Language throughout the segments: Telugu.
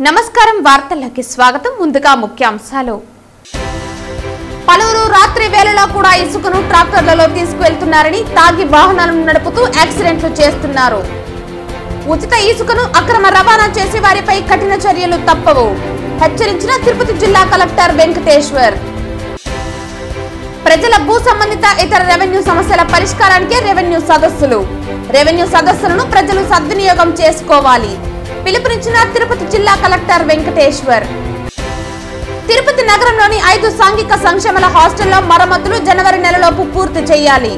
నమస్కారం వార్తలకి స్వాగతం ముందుగా ముఖ్యాంశాలు పలువురు రాత్రి వేళలో కూడా ఇసుకను ట్రాక్టర్లలో తీసుకువెళ్తున్నారని తాగి వాహనాలను నడుపుతూ యాక్సిడెంట్లు చేస్తున్నారు ఉచిత ఇసుకను అక్రమ రవాణా చేసే వారిపై కఠిన చర్యలు తప్పవు హెచ్చరించిన తిరుపతి జిల్లా కలెక్టర్ వెంకటేశ్వర్ ప్రజల భూ సంబంధిత ఇతర రెవెన్యూ సమస్యల పరిష్కారానికి రెవెన్యూ సదస్సులను ప్రజలు సద్వినియోగం చేసుకోవాలి పిలుపునిచ్చిన తిరుపతి జిల్లా కలెక్టర్ వెంకటేశ్వర్ తిరుపతి నగరంలోని 5 సాంఘిక సంక్షేమ హాస్టల్లో మరమ్మతులు జనవరి నెలలోపు పూర్తి చేయాలి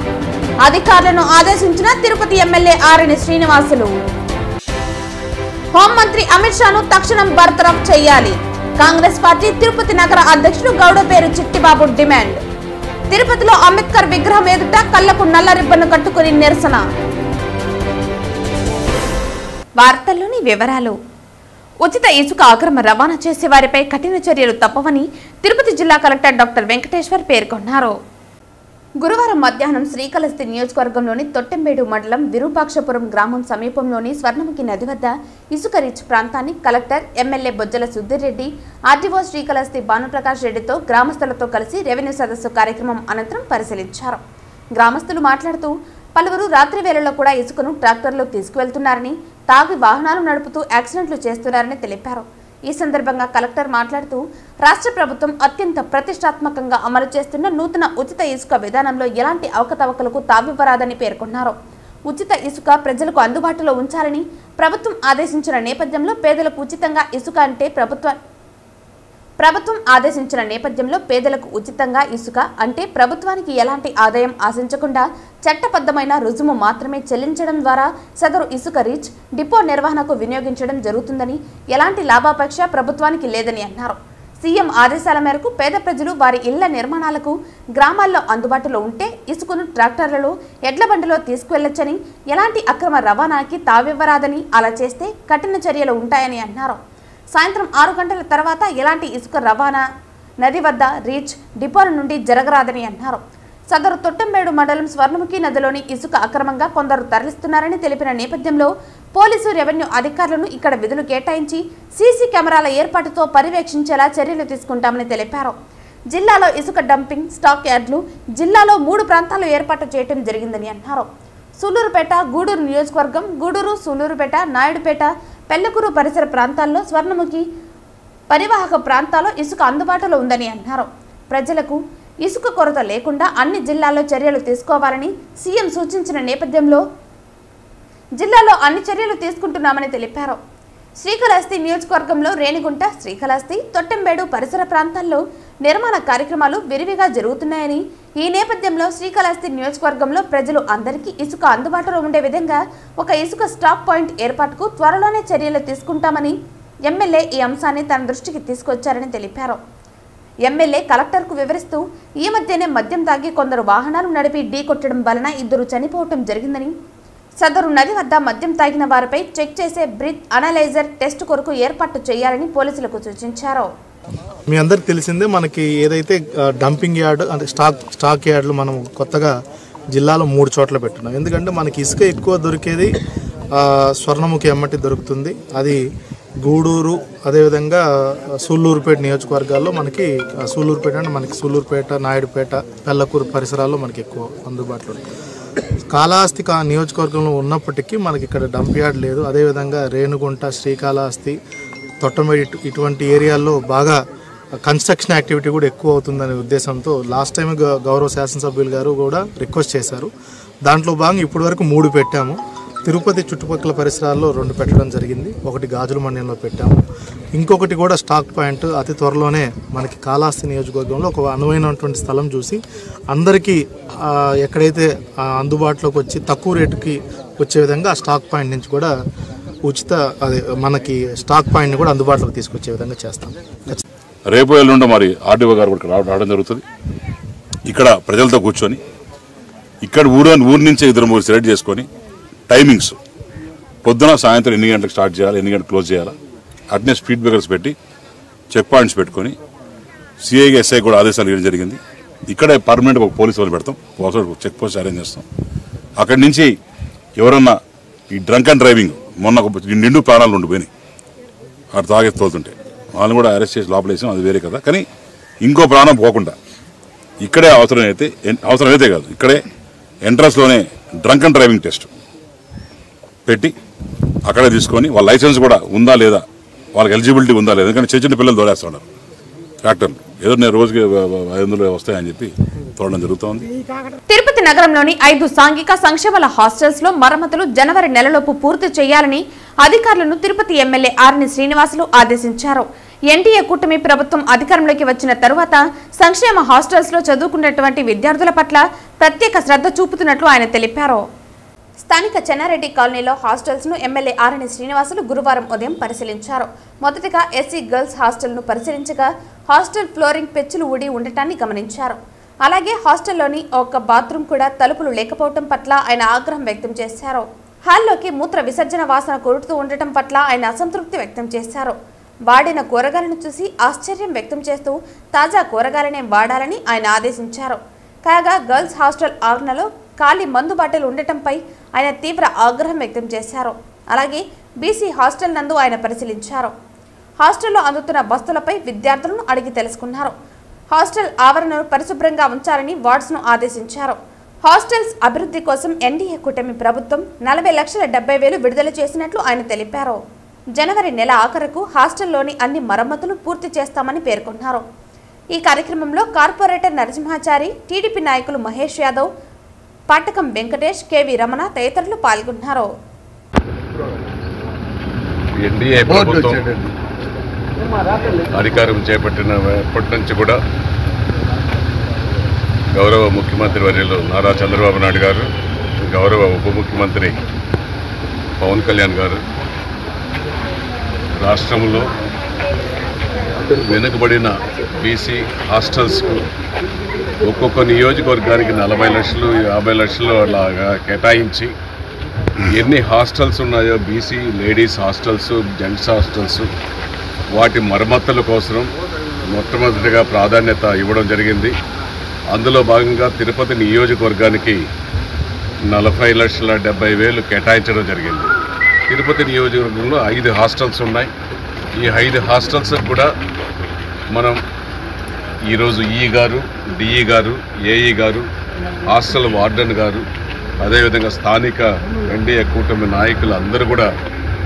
అధికారులను ఆదేశించిన తిరుపతి ఎమ్మెల్యే ఆర్ఎన్ శ్రీనివాసులు హోంమంత్రి అమిత్ షాను తక్షణం బర్తరఫ్ చేయాలి కాంగ్రెస్ పార్టీ తిరుపతి నగర అధ్యక్షుడు గౌడపేరు చిట్టిబాబు డిమాండ్ తిరుపతిలో అంబేద్కర్ విగ్రహం ఎదుట కళ్లకు నల్ల రిబ్బన్ను కట్టుకుని నిరసన వార్తల్లోని వివరాలు ఉచిత ఇసుక అక్రమ రవాణా చేసే వారిపై కఠిన చర్యలు తప్పవని తిరుపతి జిల్లా కలెక్టర్ డాక్టర్ వెంకటేశ్వర్ పేర్కొన్నారు గురువారం మధ్యాహ్నం శ్రీకాళహస్తి నియోజకవర్గంలోని తొట్టెంబేడు మండలం విరూపాక్షపురం గ్రామం సమీపంలోని స్వర్ణముఖి నది వద్ద ఇసుక రీచ్ ప్రాంతాన్ని collector MLA Bojjala Sudheer Reddy RDO Srikalahasti Bhanuprakash రెడ్డితో గ్రామస్తులతో కలిసి రెవెన్యూ సదస్సు కార్యక్రమం అనంతరం పరిశీలించారు గ్రామస్తులు మాట్లాడుతూ పలువురు రాత్రి వేళల్లో కూడా ఇసుకను ట్రాక్టర్లో తీసుకువెళ్తున్నారని తాగి వాహనాలు నడుపుతూ యాక్సిడెంట్లు చేస్తున్నారని తెలిపారు ఈ సందర్భంగా కలెక్టర్ మాట్లాడుతూ రాష్ట్ర ప్రభుత్వం అత్యంత ప్రతిష్టాత్మకంగా అమలు చేస్తున్న నూతన ఉచిత ఇసుక విధానంలో ఎలాంటి అవకతవకలకు తావివ్వరాదని పేర్కొన్నారు ఉచిత ఇసుక ప్రజలకు అందుబాటులో ఉంచాలని ప్రభుత్వం ఆదేశించిన నేపథ్యంలో పేదలకు ఉచితంగా ఇసుక అంటే ప్రభుత్వం ఆదేశించిన నేపథ్యంలో పేదలకు ఉచితంగా ఇసుక అంటే ప్రభుత్వానికి ఎలాంటి ఆదాయం ఆశించకుండా చట్టబద్ధమైన రుజుము మాత్రమే చెల్లించడం ద్వారా సదరు ఇసుక రీచ్ డిపో నిర్వహణకు వినియోగించడం జరుగుతుందని ఎలాంటి లాభాపేక్ష ప్రభుత్వానికి లేదని అన్నారు సీఎం ఆదేశాల మేరకు పేద ప్రజలు వారి ఇళ్ల నిర్మాణాలకు గ్రామాల్లో అందుబాటులో ఉంటే ఇసుకను ట్రాక్టర్లలో ఎడ్ల బండిలో తీసుకువెళ్లొచ్చని ఎలాంటి అక్రమ రవాణాకి తావివ్వరాదని అలా చేస్తే కఠిన చర్యలు ఉంటాయని అన్నారు సాయంత్రం 6 గంటల తర్వాత ఎలాంటి ఇసుక రవాణా నది వద్ద రీచ్ డిపోల నుండి జరగరాదని అన్నారు సదరు తొట్టెంబేడు మండలం స్వర్ణముఖి నదిలోని ఇసుక అక్రమంగా కొందరు తరలిస్తున్నారని తెలిపిన నేపథ్యంలో పోలీసు రెవెన్యూ అధికారులను ఇక్కడ విధులు కేటాయించి సీసీ కెమెరాల ఏర్పాటుతో పర్యవేక్షించేలా చర్యలు తీసుకుంటామని తెలిపారు జిల్లాలో ఇసుక డంపింగ్ స్టాక్ యార్డులు జిల్లాలో 3 ప్రాంతాలు ఏర్పాటు చేయడం జరిగిందని అన్నారు సూలూరుపేట గూడూరు నియోజకవర్గం గూడూరు సూలూరుపేట నాయుడుపేట పెళ్లకూరు పరిసర ప్రాంతాల్లో స్వర్ణముఖి పరివాహక ప్రాంతాల్లో ఇసుక అందుబాటులో ఉందని అన్నారు ప్రజలకు ఇసుక కొరత లేకుండా అన్ని జిల్లాల్లో చర్యలు తీసుకోవాలని సీఎం సూచించిన నేపథ్యంలో జిల్లాలో అన్ని చర్యలు తీసుకుంటున్నామని తెలిపారు శ్రీకాళహస్తి నియోజకవర్గంలో రేణిగుంట శ్రీకాళహస్తి తొట్టెంబేడు పరిసర ప్రాంతాల్లో నిర్మాణ కార్యక్రమాలు విరివిగా జరుగుతున్నాయని ఈ నేపథ్యంలో శ్రీకాళహస్తి నియోజకవర్గంలో ప్రజలు అందరికీ ఇసుక అందుబాటులో ఉండే విధంగా ఒక ఇసుక స్టాక్ పాయింట్ ఏర్పాటుకు త్వరలోనే చర్యలు తీసుకుంటామని ఎమ్మెల్యే ఈ అంశాన్ని తన దృష్టికి తీసుకొచ్చారని తెలిపారు ఎమ్మెల్యే కలెక్టర్కు వివరిస్తూ ఈ మధ్యనే మద్యం తాగి కొందరు వాహనాలు నడిపి ఢీకొట్టడం వలన 2 చనిపోవటం జరిగిందని సదరు నది వద్ద మద్యం తాగిన వారిపై చెక్ చేసే బ్రీత్ అనలైజర్ టెస్ట్ కొరకు ఏర్పాటు చేయాలని పోలీసులకు సూచించారు మీ అందరికి తెలిసిందే మనకి ఏదైతే డంపింగ్ యార్డ్ అంటే స్టాక్ యార్డులు మనం కొత్తగా జిల్లాలో 3 చోట్ల పెట్టున్నాం ఎందుకంటే మనకి ఇసుక ఎక్కువ దొరికేది స్వర్ణముఖి ఎమ్మటి దొరుకుతుంది అది గూడూరు అదేవిధంగా సూళ్ళూరుపేట నియోజకవర్గాల్లో మనకి సూళ్ళూరుపేట అంటే మనకి సూళ్ళూరుపేట నాయుడుపేట పెళ్లకూరు పరిసరాల్లో మనకి ఎక్కువ అందుబాటులో ఉంది కాళహస్తి నియోజకవర్గంలో ఉన్నప్పటికీ మనకి ఇక్కడ డంప్ యార్డ్ లేదు అదేవిధంగా రేణుగుంట శ్రీకాళహస్తి తొట్టమేడి ఇటువంటి ఏరియాల్లో బాగా కన్స్ట్రక్షన్ యాక్టివిటీ కూడా ఎక్కువ అవుతుందనే ఉద్దేశంతో లాస్ట్ టైం గౌరవ శాసనసభ్యులు గారు కూడా రిక్వెస్ట్ చేశారు దాంట్లో భాగంగా ఇప్పటి వరకు 3 పెట్టాము తిరుపతి చుట్టుపక్కల పరిసరాల్లో 2 పెట్టడం జరిగింది ఒకటి గాజుల మండలంలో పెట్టాము ఇంకొకటి కూడా స్టాక్ పాయింట్ అతి త్వరలోనే మనకి కాళహస్తి నియోజకవర్గంలో ఒక అనువైనటువంటి స్థలం చూసి అందరికీ ఎక్కడైతే అందుబాటులోకి వచ్చి తక్కువ రేటుకి వచ్చే విధంగా ఆ స్టాక్ పాయింట్ నుంచి కూడా ఉచిత అదే మనకి స్టాక్ పాయింట్ని కూడా అందుబాటులోకి తీసుకొచ్చే విధంగా చేస్తాం రేపు ఎల్లుండి మరి ఆర్డీఓ గారు కూడా రావడం జరుగుతుంది ఇక్కడ ప్రజలతో కూర్చొని ఇక్కడ ఊరు నుంచి 2-3 సెలెక్ట్ చేసుకొని టైమింగ్స్ పొద్దున సాయంత్రం ఎన్ని గంటలకు స్టార్ట్ చేయాలి ఎన్ని గంటలకు క్లోజ్ చేయాలా అట్నే స్పీడ్ బ్రేకర్స్ పెట్టి చెక్ పాయింట్స్ పెట్టుకొని సిఐకి ఎస్ఐ కూడా ఆదేశాలు ఇవ్వడం జరిగింది ఇక్కడే పర్మనెంట్ ఒక పోలీసు వాళ్ళు పెడతాం చెక్ పోస్ట్ అరేంజ్ చేస్తాం అక్కడి నుంచి ఎవరన్నా ఈ డ్రంక్ అండ్ డ్రైవింగ్ మొన్న నిండు ప్రాణాలు ఉండిపోయినాయి అటు తాగేసి తోలుతుంటే వాళ్ళని కూడా అరెస్ట్ చేసి లోపలేసాం, అది వేరే కదా. కానీ ఇంకో ప్రాణం పోకుండా ఇక్కడే అవసరమైతే కాదు, ఇక్కడే ఎంట్రన్స్లోనే డ్రంక్ అండ్ డ్రైవింగ్ టెస్ట్ పెట్టి అక్కడే తీసుకొని వాళ్ళ లైసెన్స్ కూడా ఉందా లేదా, వాళ్ళకి ఎలిజిబిలిటీ ఉందా లేదా, ఎందుకంటే చిన్న చిన్న పిల్లలు తోలేస్తున్నారు ట్రాక్టర్లు, ఏదో నేను రోజుకి 500 వస్తాయని చెప్పి తోడడం జరుగుతోంది. తిరుపతి నగరంలోని 5 సాంఘిక సంక్షేమాల హాస్టల్స్ లో మరమ్మతులు జనవరి నెలలోపు పూర్తి చేయాలని అధికారులను తిరుపతి ఎమ్మెల్యే ఆర్ని శ్రీనివాసులు ఆదేశించారు. ఎన్డీఏ కూటమి ప్రభుత్వం అధికారంలోకి వచ్చిన తరువాత సంక్షేమ హాస్టల్స్ లో చదువుకున్నటువంటి విద్యార్థుల పట్ల ప్రత్యేక శ్రద్ధ చూపుతున్నట్లు ఆయన తెలిపారు. స్థానిక చెన్నారెడ్డి కాలనీలో హాస్టల్స్ ను ఎమ్మెల్యే ఆర్ని శ్రీనివాసులు గురువారం ఉదయం పరిశీలించారు. మొదటగా ఎస్సీ గర్ల్స్ హాస్టల్ ను పరిశీలించగా హాస్టల్ ఫ్లోరింగ్ పెచ్చులు ఊడి ఉండటాన్ని గమనించారు. అలాగే హాస్టల్లోని ఒక బాత్రూమ్ కూడా తలుపులు లేకపోవడం పట్ల ఆయన ఆగ్రహం వ్యక్తం చేశారు. హాల్లోకి మూత్ర విసర్జన వాసన కొడుతూ ఉండటం పట్ల ఆయన అసంతృప్తి వ్యక్తం చేశారు. వాడిన కూరగాయలను చూసి ఆశ్చర్యం వ్యక్తం చేస్తూ తాజా కూరగాయలనే వాడాలని ఆయన ఆదేశించారు. కాగా గర్ల్స్ హాస్టల్ ఆవరణలో ఖాళీ మందు బాటలు ఉండటంపై ఆయన తీవ్ర ఆగ్రహం వ్యక్తం చేశారు. అలాగే బీసీ హాస్టల్ నందు ఆయన పరిశీలించారు. హాస్టల్లో అందుతున్న బస్తులపై విద్యార్థులను అడిగి తెలుసుకున్నారు. హాస్టల్ ఆవరణను పరిశుభ్రంగా ఉంచాలని వార్డ్స్ను ఆదేశించారు. హాస్టల్స్ అభివృద్ధి కోసం ఎన్డీఏ కూటమి ప్రభుత్వం 40,70,000 విడుదల చేసినట్లు ఆయన తెలిపారు. జనవరి నెల ఆఖరుకు హాస్టల్లోని అన్ని మరమ్మతులు పూర్తి చేస్తామని పేర్కొన్నారు. ఈ కార్యక్రమంలో కార్పొరేటర్ నరసింహాచారి, టీడీపీ నాయకులు మహేష్ యాదవ్, పాటకం వెంకటేష్, కేవి రమణ తదితరులు పాల్గొన్నారు. ఎన్డీఏ ప్రభుత్వం అధికారం చేపట్టినప్పటి నుంచి కూడా గౌరవ ముఖ్యమంత్రి వర్యులు నారా చంద్రబాబు నాయుడు గారు, గౌరవ ఉప ముఖ్యమంత్రి పవన్ కళ్యాణ్ గారు రాష్ట్రంలో వెనుకబడిన బీసీ హాస్టల్స్కు ఒక్కొక్క నియోజకవర్గానికి 40 లక్షలు 50 లక్షలు అలాగా కేటాయించి ఎన్ని హాస్టల్స్ ఉన్నాయో BC ladies hostels, gents hostels, వాటి మరమ్మతుల కోసం మొట్టమొదటిగా ప్రాధాన్యత ఇవ్వడం జరిగింది. అందులో భాగంగా తిరుపతి నియోజకవర్గానికి 40,70,000 కేటాయించడం జరిగింది. తిరుపతి నియోజకవర్గంలో 5 హాస్టల్స్ ఉన్నాయి. ఈ 5 హాస్టల్స్ కూడా మనం ఈరోజు ఈ గారు, డిఈ గారు, ఏఈ గారు, హాస్టల్ వార్డెన్ గారు, అదేవిధంగా స్థానిక ఎన్డీఏ కూటమి నాయకులు అందరూ కూడా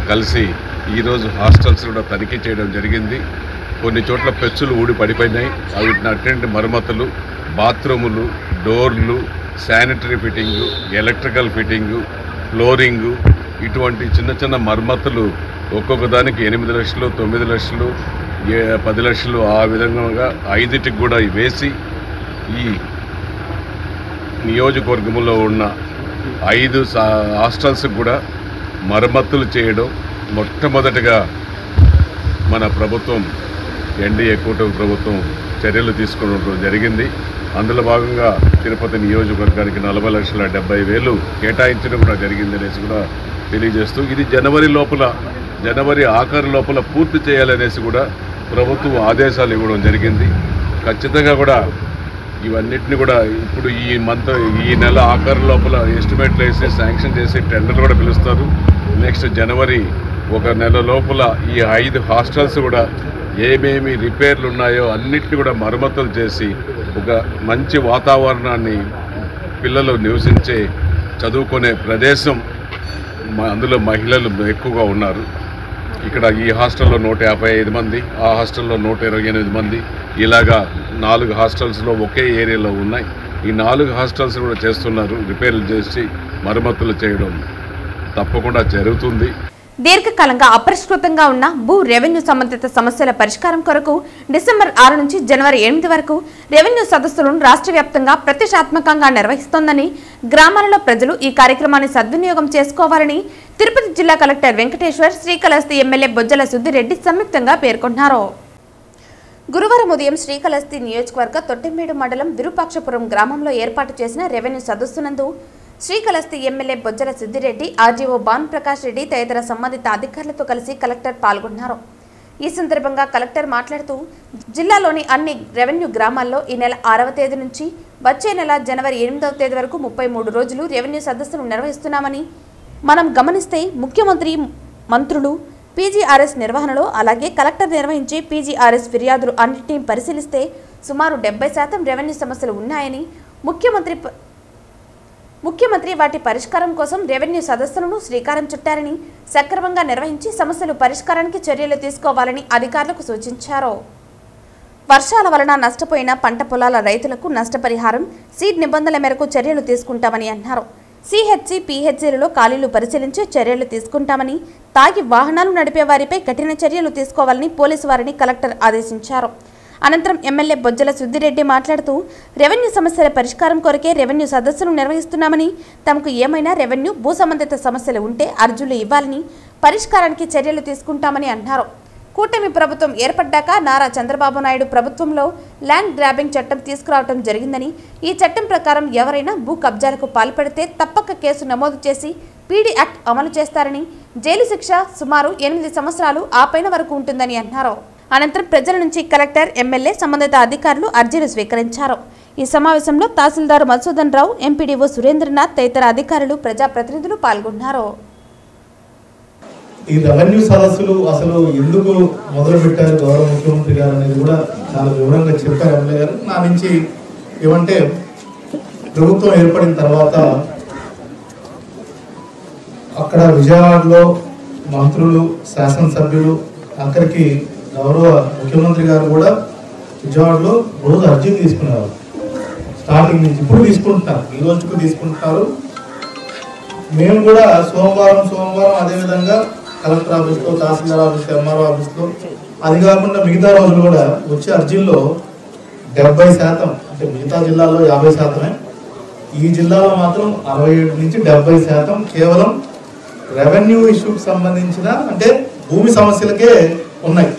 కలిసి ఈరోజు హాస్టల్స్ కూడా తనిఖీ చేయడం జరిగింది. కొన్ని చోట్ల పెచ్చులు ఊడి పడిపోయినాయి. అవి అటువంటి మరమ్మతులు, బాత్రూములు, డోర్లు, sanitary fitting, electrical fitting, flooring, ఇటువంటి చిన్న చిన్న మరమ్మతులు ఒక్కొక్క దానికి 8 లక్షలు, 9 లక్షలు, 10 లక్షలు ఆ విధంగా 5టికి కూడా వేసి ఈ నియోజకవర్గంలో ఉన్న 5 హాస్టల్స్ కూడా మరమ్మతులు చేయడం మొట్టమొదటిగా మన ప్రభుత్వం ఎన్డీఏ కూటమి ప్రభుత్వం చర్యలు తీసుకోవడం జరిగింది. అందులో భాగంగా తిరుపతి నియోజకవర్గానికి 40,70,000 కేటాయించడం కూడా జరిగింది అనేసి కూడా తెలియజేస్తూ, ఇది జనవరి ఆఖరు లోపల పూర్తి చేయాలనేసి కూడా ప్రభుత్వం ఆదేశాలు ఇవ్వడం జరిగింది. ఖచ్చితంగా కూడా ఇవన్నిటిని కూడా ఇప్పుడు ఈ నెల ఆఖరు లోపల ఎస్టిమేట్లు వేసి శాంక్షన్ చేసి టెండర్లు కూడా పిలుస్తారు. నెక్స్ట్ జనవరి 1 నెల లోపల ఈ 5 హాస్టల్స్ కూడా ఏమేమి రిపేర్లు ఉన్నాయో అన్నిటిని కూడా మరమ్మతులు చేసి ఒక మంచి వాతావరణాన్ని, పిల్లలు నివసించే చదువుకునే ప్రదేశం, అందులో మహిళలు ఎక్కువగా ఉన్నారు. ఇక్కడ ఈ హాస్టల్లో 155 మంది, ఆ హాస్టల్లో 128 మంది, ఇలాగా 4 హాస్టల్స్లో ఒకే ఏరియాలో ఉన్నాయి. ఈ 4 హాస్టల్స్ కూడా చేస్తున్నారు. రిపేర్లు చేసి మరమ్మతులు చేయడం తప్పకుండా జరుగుతుంది. దీర్ఘకాలంగా అపరిష్కృతంగా ఉన్న భూ రెవెన్యూ సంబంధిత సమస్యల పరిష్కారం కొరకు డిసెంబర్ 6 నుంచి జనవరి 8 వరకు రెవెన్యూ సదస్సులను రాష్ట్ర వ్యాప్తంగా ప్రతిష్టాత్మకంగా నిర్వహిస్తోందని, గ్రామాలలో ప్రజలు ఈ కార్యక్రమాన్ని సద్వినియోగం చేసుకోవాలని తిరుపతి జిల్లా కలెక్టర్ వెంకటేశ్వర్, శ్రీకాళహస్తి ఎమ్మెల్యే బొజ్జల సుద్దిరెడ్డి సంయుక్తంగా పేర్కొన్నారు. గురువారం ఉదయం శ్రీకాళహస్తి నియోజకవర్గ తొట్టిమేడు మండలం విరూపాక్షపురం గ్రామంలో ఏర్పాటు చేసిన రెవెన్యూ సదస్సునందు శ్రీకాళహస్తి ఎమ్మెల్యే బొజ్జల సిద్దిరెడ్డి, ఆర్డీఓ భానుప్రకాష్ రెడ్డి తదితర సంబంధిత అధికారులతో కలిసి కలెక్టర్ పాల్గొన్నారు. ఈ సందర్భంగా కలెక్టర్ మాట్లాడుతూ, జిల్లాలోని అన్ని రెవెన్యూ గ్రామాల్లో ఈ నెల 6వ తేదీ నుంచి వచ్చే నెల జనవరి 8వ తేదీ వరకు 33 రోజులు రెవెన్యూ సదస్సును నిర్వహిస్తున్నామని, మనం గమనిస్తే ముఖ్యమంత్రి, మంత్రులు, పీజీఆర్ఎస్ నిర్వహణలో అలాగే కలెక్టర్ నిర్వహించే పీజీఆర్ఎస్ ఫిర్యాదులు అన్నింటినీ పరిశీలిస్తే సుమారు 70% రెవెన్యూ సమస్యలు ఉన్నాయని ముఖ్యమంత్రి వాటి పరిష్కారం కోసం రెవెన్యూ సదస్సులను శ్రీకారం చుట్టారని సక్రమంగా నిర్వహించి సమస్యలు పరిష్కారానికి చర్యలు తీసుకోవాలని అధికారులకు సూచించారు. వర్షాల వలన నష్టపోయిన పంట పొలాల రైతులకు నష్టపరిహారం సీడ్ నిబంధనల మేరకు చర్యలు తీసుకుంటామని అన్నారు. సిహెచ్సి పిహెచ్సిలలో ఖాళీలు పరిశీలించి చర్యలు తీసుకుంటామని, తాగి వాహనాలు నడిపే వారిపై కఠిన చర్యలు తీసుకోవాలని పోలీసు వారిని కలెక్టర్ ఆదేశించారు. అనంతరం ఎమ్మెల్యే బొజ్జల సుద్దిరెడ్డి మాట్లాడుతూ రెవెన్యూ సమస్యల పరిష్కారం కొరకే రెవెన్యూ సదస్సులు నిర్వహిస్తున్నామని, తమకు ఏమైనా రెవెన్యూ భూ సంబంధిత సమస్యలు ఉంటే అర్జీలు ఇవ్వాలని, పరిష్కారానికి చర్యలు తీసుకుంటామని అన్నారు. కూటమి ప్రభుత్వం ఏర్పడ్డాక నారా చంద్రబాబు నాయుడు ప్రభుత్వంలో ల్యాండ్ గ్రాబింగ్ చట్టం తీసుకురావడం జరిగిందని, ఈ చట్టం ప్రకారం ఎవరైనా భూ కబ్జాలకు పాల్పడితే తప్పక కేసు నమోదు చేసి పీడీ యాక్ట్ అమలు చేస్తారని, జైలు శిక్ష సుమారు 8 సంవత్సరాలు ఆపైన వరకు ఉంటుందని అన్నారు. అనంతరం ప్రజల నుంచి కలెక్టర్, ఎమ్మెల్యే, సంబంధిత అధికారులు అర్జీలు స్వీకరించారు. ఈ సమావేశంలో తహసీల్దార్ మధుసూదన్ రావు, ఎంపీడీఓ సురేంద్రనాథ్ తదితర అధికారులు, ప్రజాప్రతినిధులు పాల్గొన్నారు. ఈ రెవెన్యూ సదస్సులు అసలు ఎందుకు మొదలు పెట్టారు గౌరవ ముఖ్యమంత్రి గారు అనేది కూడా చాలా వివరంగా చెప్పారు ఎమ్మెల్యే గారు. నా నుంచి ఏమంటే ప్రభుత్వం ఏర్పడిన తర్వాత అక్కడ విజయవాడలో మంత్రులు, శాసనసభ్యులు, అక్కడికి గౌరవ ముఖ్యమంత్రి గారు కూడా విజయవాడలో రోజు అర్జీ తీసుకున్నారు. స్టార్టింగ్ నుంచి ఇప్పుడు తీసుకుంటున్నారు, ఈ రోజుకు తీసుకుంటున్నారు. మేము కూడా సోమవారం అదేవిధంగా కలెక్టర్ ఆఫీస్లో, తహసీల్దార్ ఆఫీస్లో, ఎంఆర్ఓ ఆఫీస్లో, అది కాకుండా మిగతా రోజులు కూడా వచ్చే అర్జీల్లో 70%, అంటే మిగతా జిల్లాల్లో 50%, ఈ జిల్లాలో మాత్రం 67 నుంచి 70% కేవలం రెవెన్యూ ఇష్యూకి సంబంధించిన అంటే భూమి సమస్యలకే ఉన్నాయి.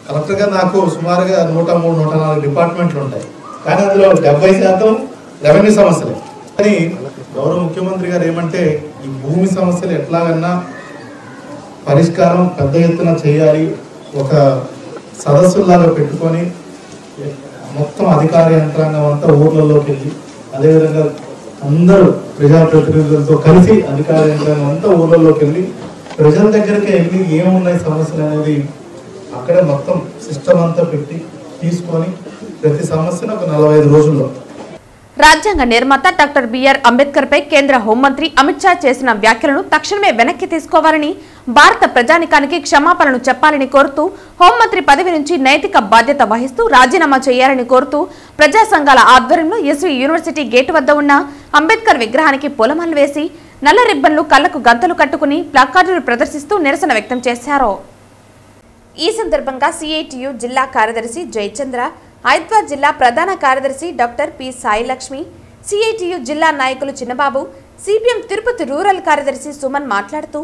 కలెక్టర్గా నాకు సుమారుగా 103-104 డిపార్ట్మెంట్లు ఉంటాయి, కానీ అందులో 70% రెవెన్యూ సమస్యలే. కానీ గౌరవ ముఖ్యమంత్రి గారు ఏమంటే ఈ భూమి సమస్యలు ఎట్లాగన్నా పరిష్కారం పెద్ద ఎత్తున చేయాలి, ఒక సదస్సులాగా పెట్టుకొని మొత్తం అధికార యంత్రాంగం అంతా ఊర్లలోకి వెళ్ళి, అదేవిధంగా అందరూ ప్రజాప్రతినిధులతో కలిసి అధికార యంత్రాంగం అంతా ఊర్లలోకి వెళ్ళి ప్రజల దగ్గరికి వెళ్ళి ఏమున్నాయి సమస్యలు అనేది అక్కడే మొత్తం సిస్టమ్ అంతా పెట్టి తీసుకొని ప్రతి సమస్యను ఒక 45 రోజుల్లో. రాజ్యాంగ నిర్మాత డాక్టర్ బిఆర్ అంబేద్కర్ పై కేంద్ర హోంమంత్రి అమిత్ షా చేసిన వ్యాఖ్యలను తక్షణమే వెనక్కి తీసుకోవాలని, భారత ప్రజానికానికి క్షమాపణలు చెప్పాలని కోరుతూ, హోంమంత్రి పదవి నుంచి నైతిక బాధ్యత వహిస్తూ రాజీనామా చేయాలని కోరుతూ ప్రజా సంఘాల ఆధ్వర్యంలో ఎస్వి యూనివర్సిటీ గేటు వద్ద ఉన్న అంబేద్కర్ విగ్రహానికి పూలమాలలు వేసి, నల్ల రిబ్బన్లు, కళ్లకు గంతలు కట్టుకుని ప్లాకార్డులు ప్రదర్శిస్తూ నిరసన వ్యక్తం చేశారు. ఈ సందర్భంగా సిఐటియు జిల్లా కార్యదర్శి జయచంద్ర, హైదరాబాద్ జిల్లా ప్రధాన కార్యదర్శి డాక్టర్ పి సాయిలక్ష్మి, సిఐటియు జిల్లా నాయకులు చిన్నబాబు, సిపిఎం తిరుపతి రూరల్ కార్యదర్శి సుమన్ మాట్లాడుతూ,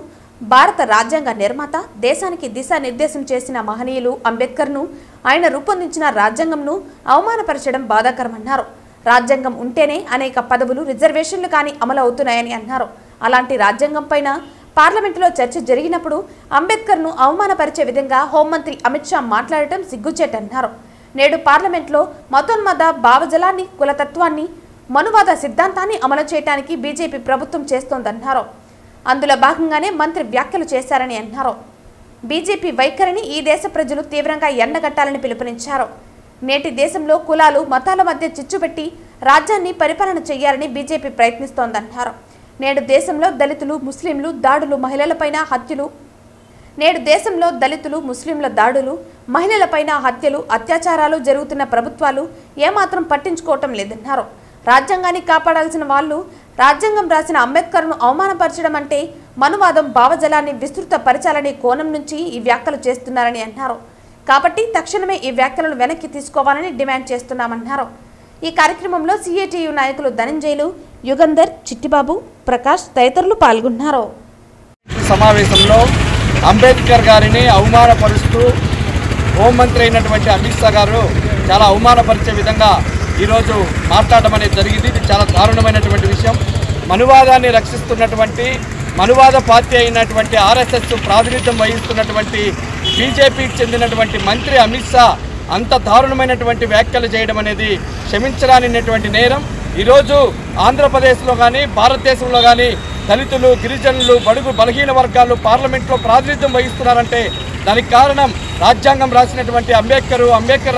భారత రాజ్యాంగ నిర్మాత, దేశానికి దిశానిర్దేశం చేసిన మహనీయులు అంబేద్కర్ను, ఆయన రూపొందించిన రాజ్యాంగంను అవమానపరచడం బాధాకరమన్నారు. రాజ్యాంగం ఉంటేనే అనేక పదవులు, రిజర్వేషన్లు కానీ అమలు అవుతున్నాయని అన్నారు. అలాంటి రాజ్యాంగం పైన పార్లమెంటులో చర్చ జరిగినప్పుడు అంబేద్కర్ను అవమానపరిచే విధంగా హోంమంత్రి అమిత్ షా మాట్లాడటం సిగ్గుచేటన్నారు. నేడు పార్లమెంట్లో మతోన్మద భావజలాన్ని, కులతత్వాన్ని, మనువాద సిద్ధాంతాన్ని అమలు చేయడానికి బీజేపీ ప్రభుత్వం చేస్తోందన్నారు. అందులో భాగంగానే మంత్రి వ్యాఖ్యలు చేశారని అన్నారు. బీజేపీ వైఖరిని ఈ దేశ ప్రజలు తీవ్రంగా ఎండగట్టాలని పిలుపునిచ్చారు. నేటి దేశంలో కులాలు, మతాల మధ్య చిచ్చుపెట్టి రాజ్యాన్ని పరిపాలన చేయాలని బీజేపీ ప్రయత్నిస్తోందన్నారు. నేడు దేశంలో దళితులు, ముస్లింలు దాడులు, మహిళలపైన హత్యలు మహిళలపైన హత్యలు, అత్యాచారాలు జరుగుతున్న ప్రభుత్వాలు ఏమాత్రం పట్టించుకోవటం లేదన్నారు. రాజ్యాంగాన్ని కాపాడాల్సిన వాళ్ళు రాజ్యాంగం రాసిన అంబేద్కర్ను అవమానపరచడం అంటే మనువాదం, భావజలాన్ని విస్తృతపరచాలనే కోణం నుంచి ఈ వ్యాఖ్యలు చేస్తున్నారని అన్నారు. కాబట్టి తక్షణమే ఈ వ్యాఖ్యలను వెనక్కి తీసుకోవాలని డిమాండ్ చేస్తున్నామన్నారు. ఈ కార్యక్రమంలో సిఐటియు నాయకులు ధనంజయులు, యుగంధర్, చిట్టిబాబు, ప్రకాష్ తదితరులు పాల్గొన్నారు. సమావేశంలో అంబేద్కర్ గారిని అవమానపరుస్తూ హోంమంత్రి అయినటువంటి అమిత్ షా గారు చాలా అవమానపరిచే విధంగా ఈరోజు మాట్లాడడం అనేది జరిగింది. ఇది చాలా దారుణమైనటువంటి విషయం. మనువాదాన్ని రక్షిస్తున్నటువంటి, మనువాద పార్టీ అయినటువంటి ఆర్ఎస్ఎస్ ప్రాతినిధ్యం వహిస్తున్నటువంటి బీజేపీకి చెందినటువంటి మంత్రి అమిత్ షా అంత దారుణమైనటువంటి వ్యాఖ్యలు చేయడం అనేది క్షమించరానిటువంటి నేరం. ఈరోజు ఆంధ్రప్రదేశ్లో కానీ భారతదేశంలో కానీ దళితులు, గిరిజనులు, బడుగు బలహీన వర్గాలు పార్లమెంట్లో ప్రాతినిధ్యం వహిస్తున్నారంటే దానికి కారణం రాజ్యాంగం రాసినటువంటి అంబేద్కర్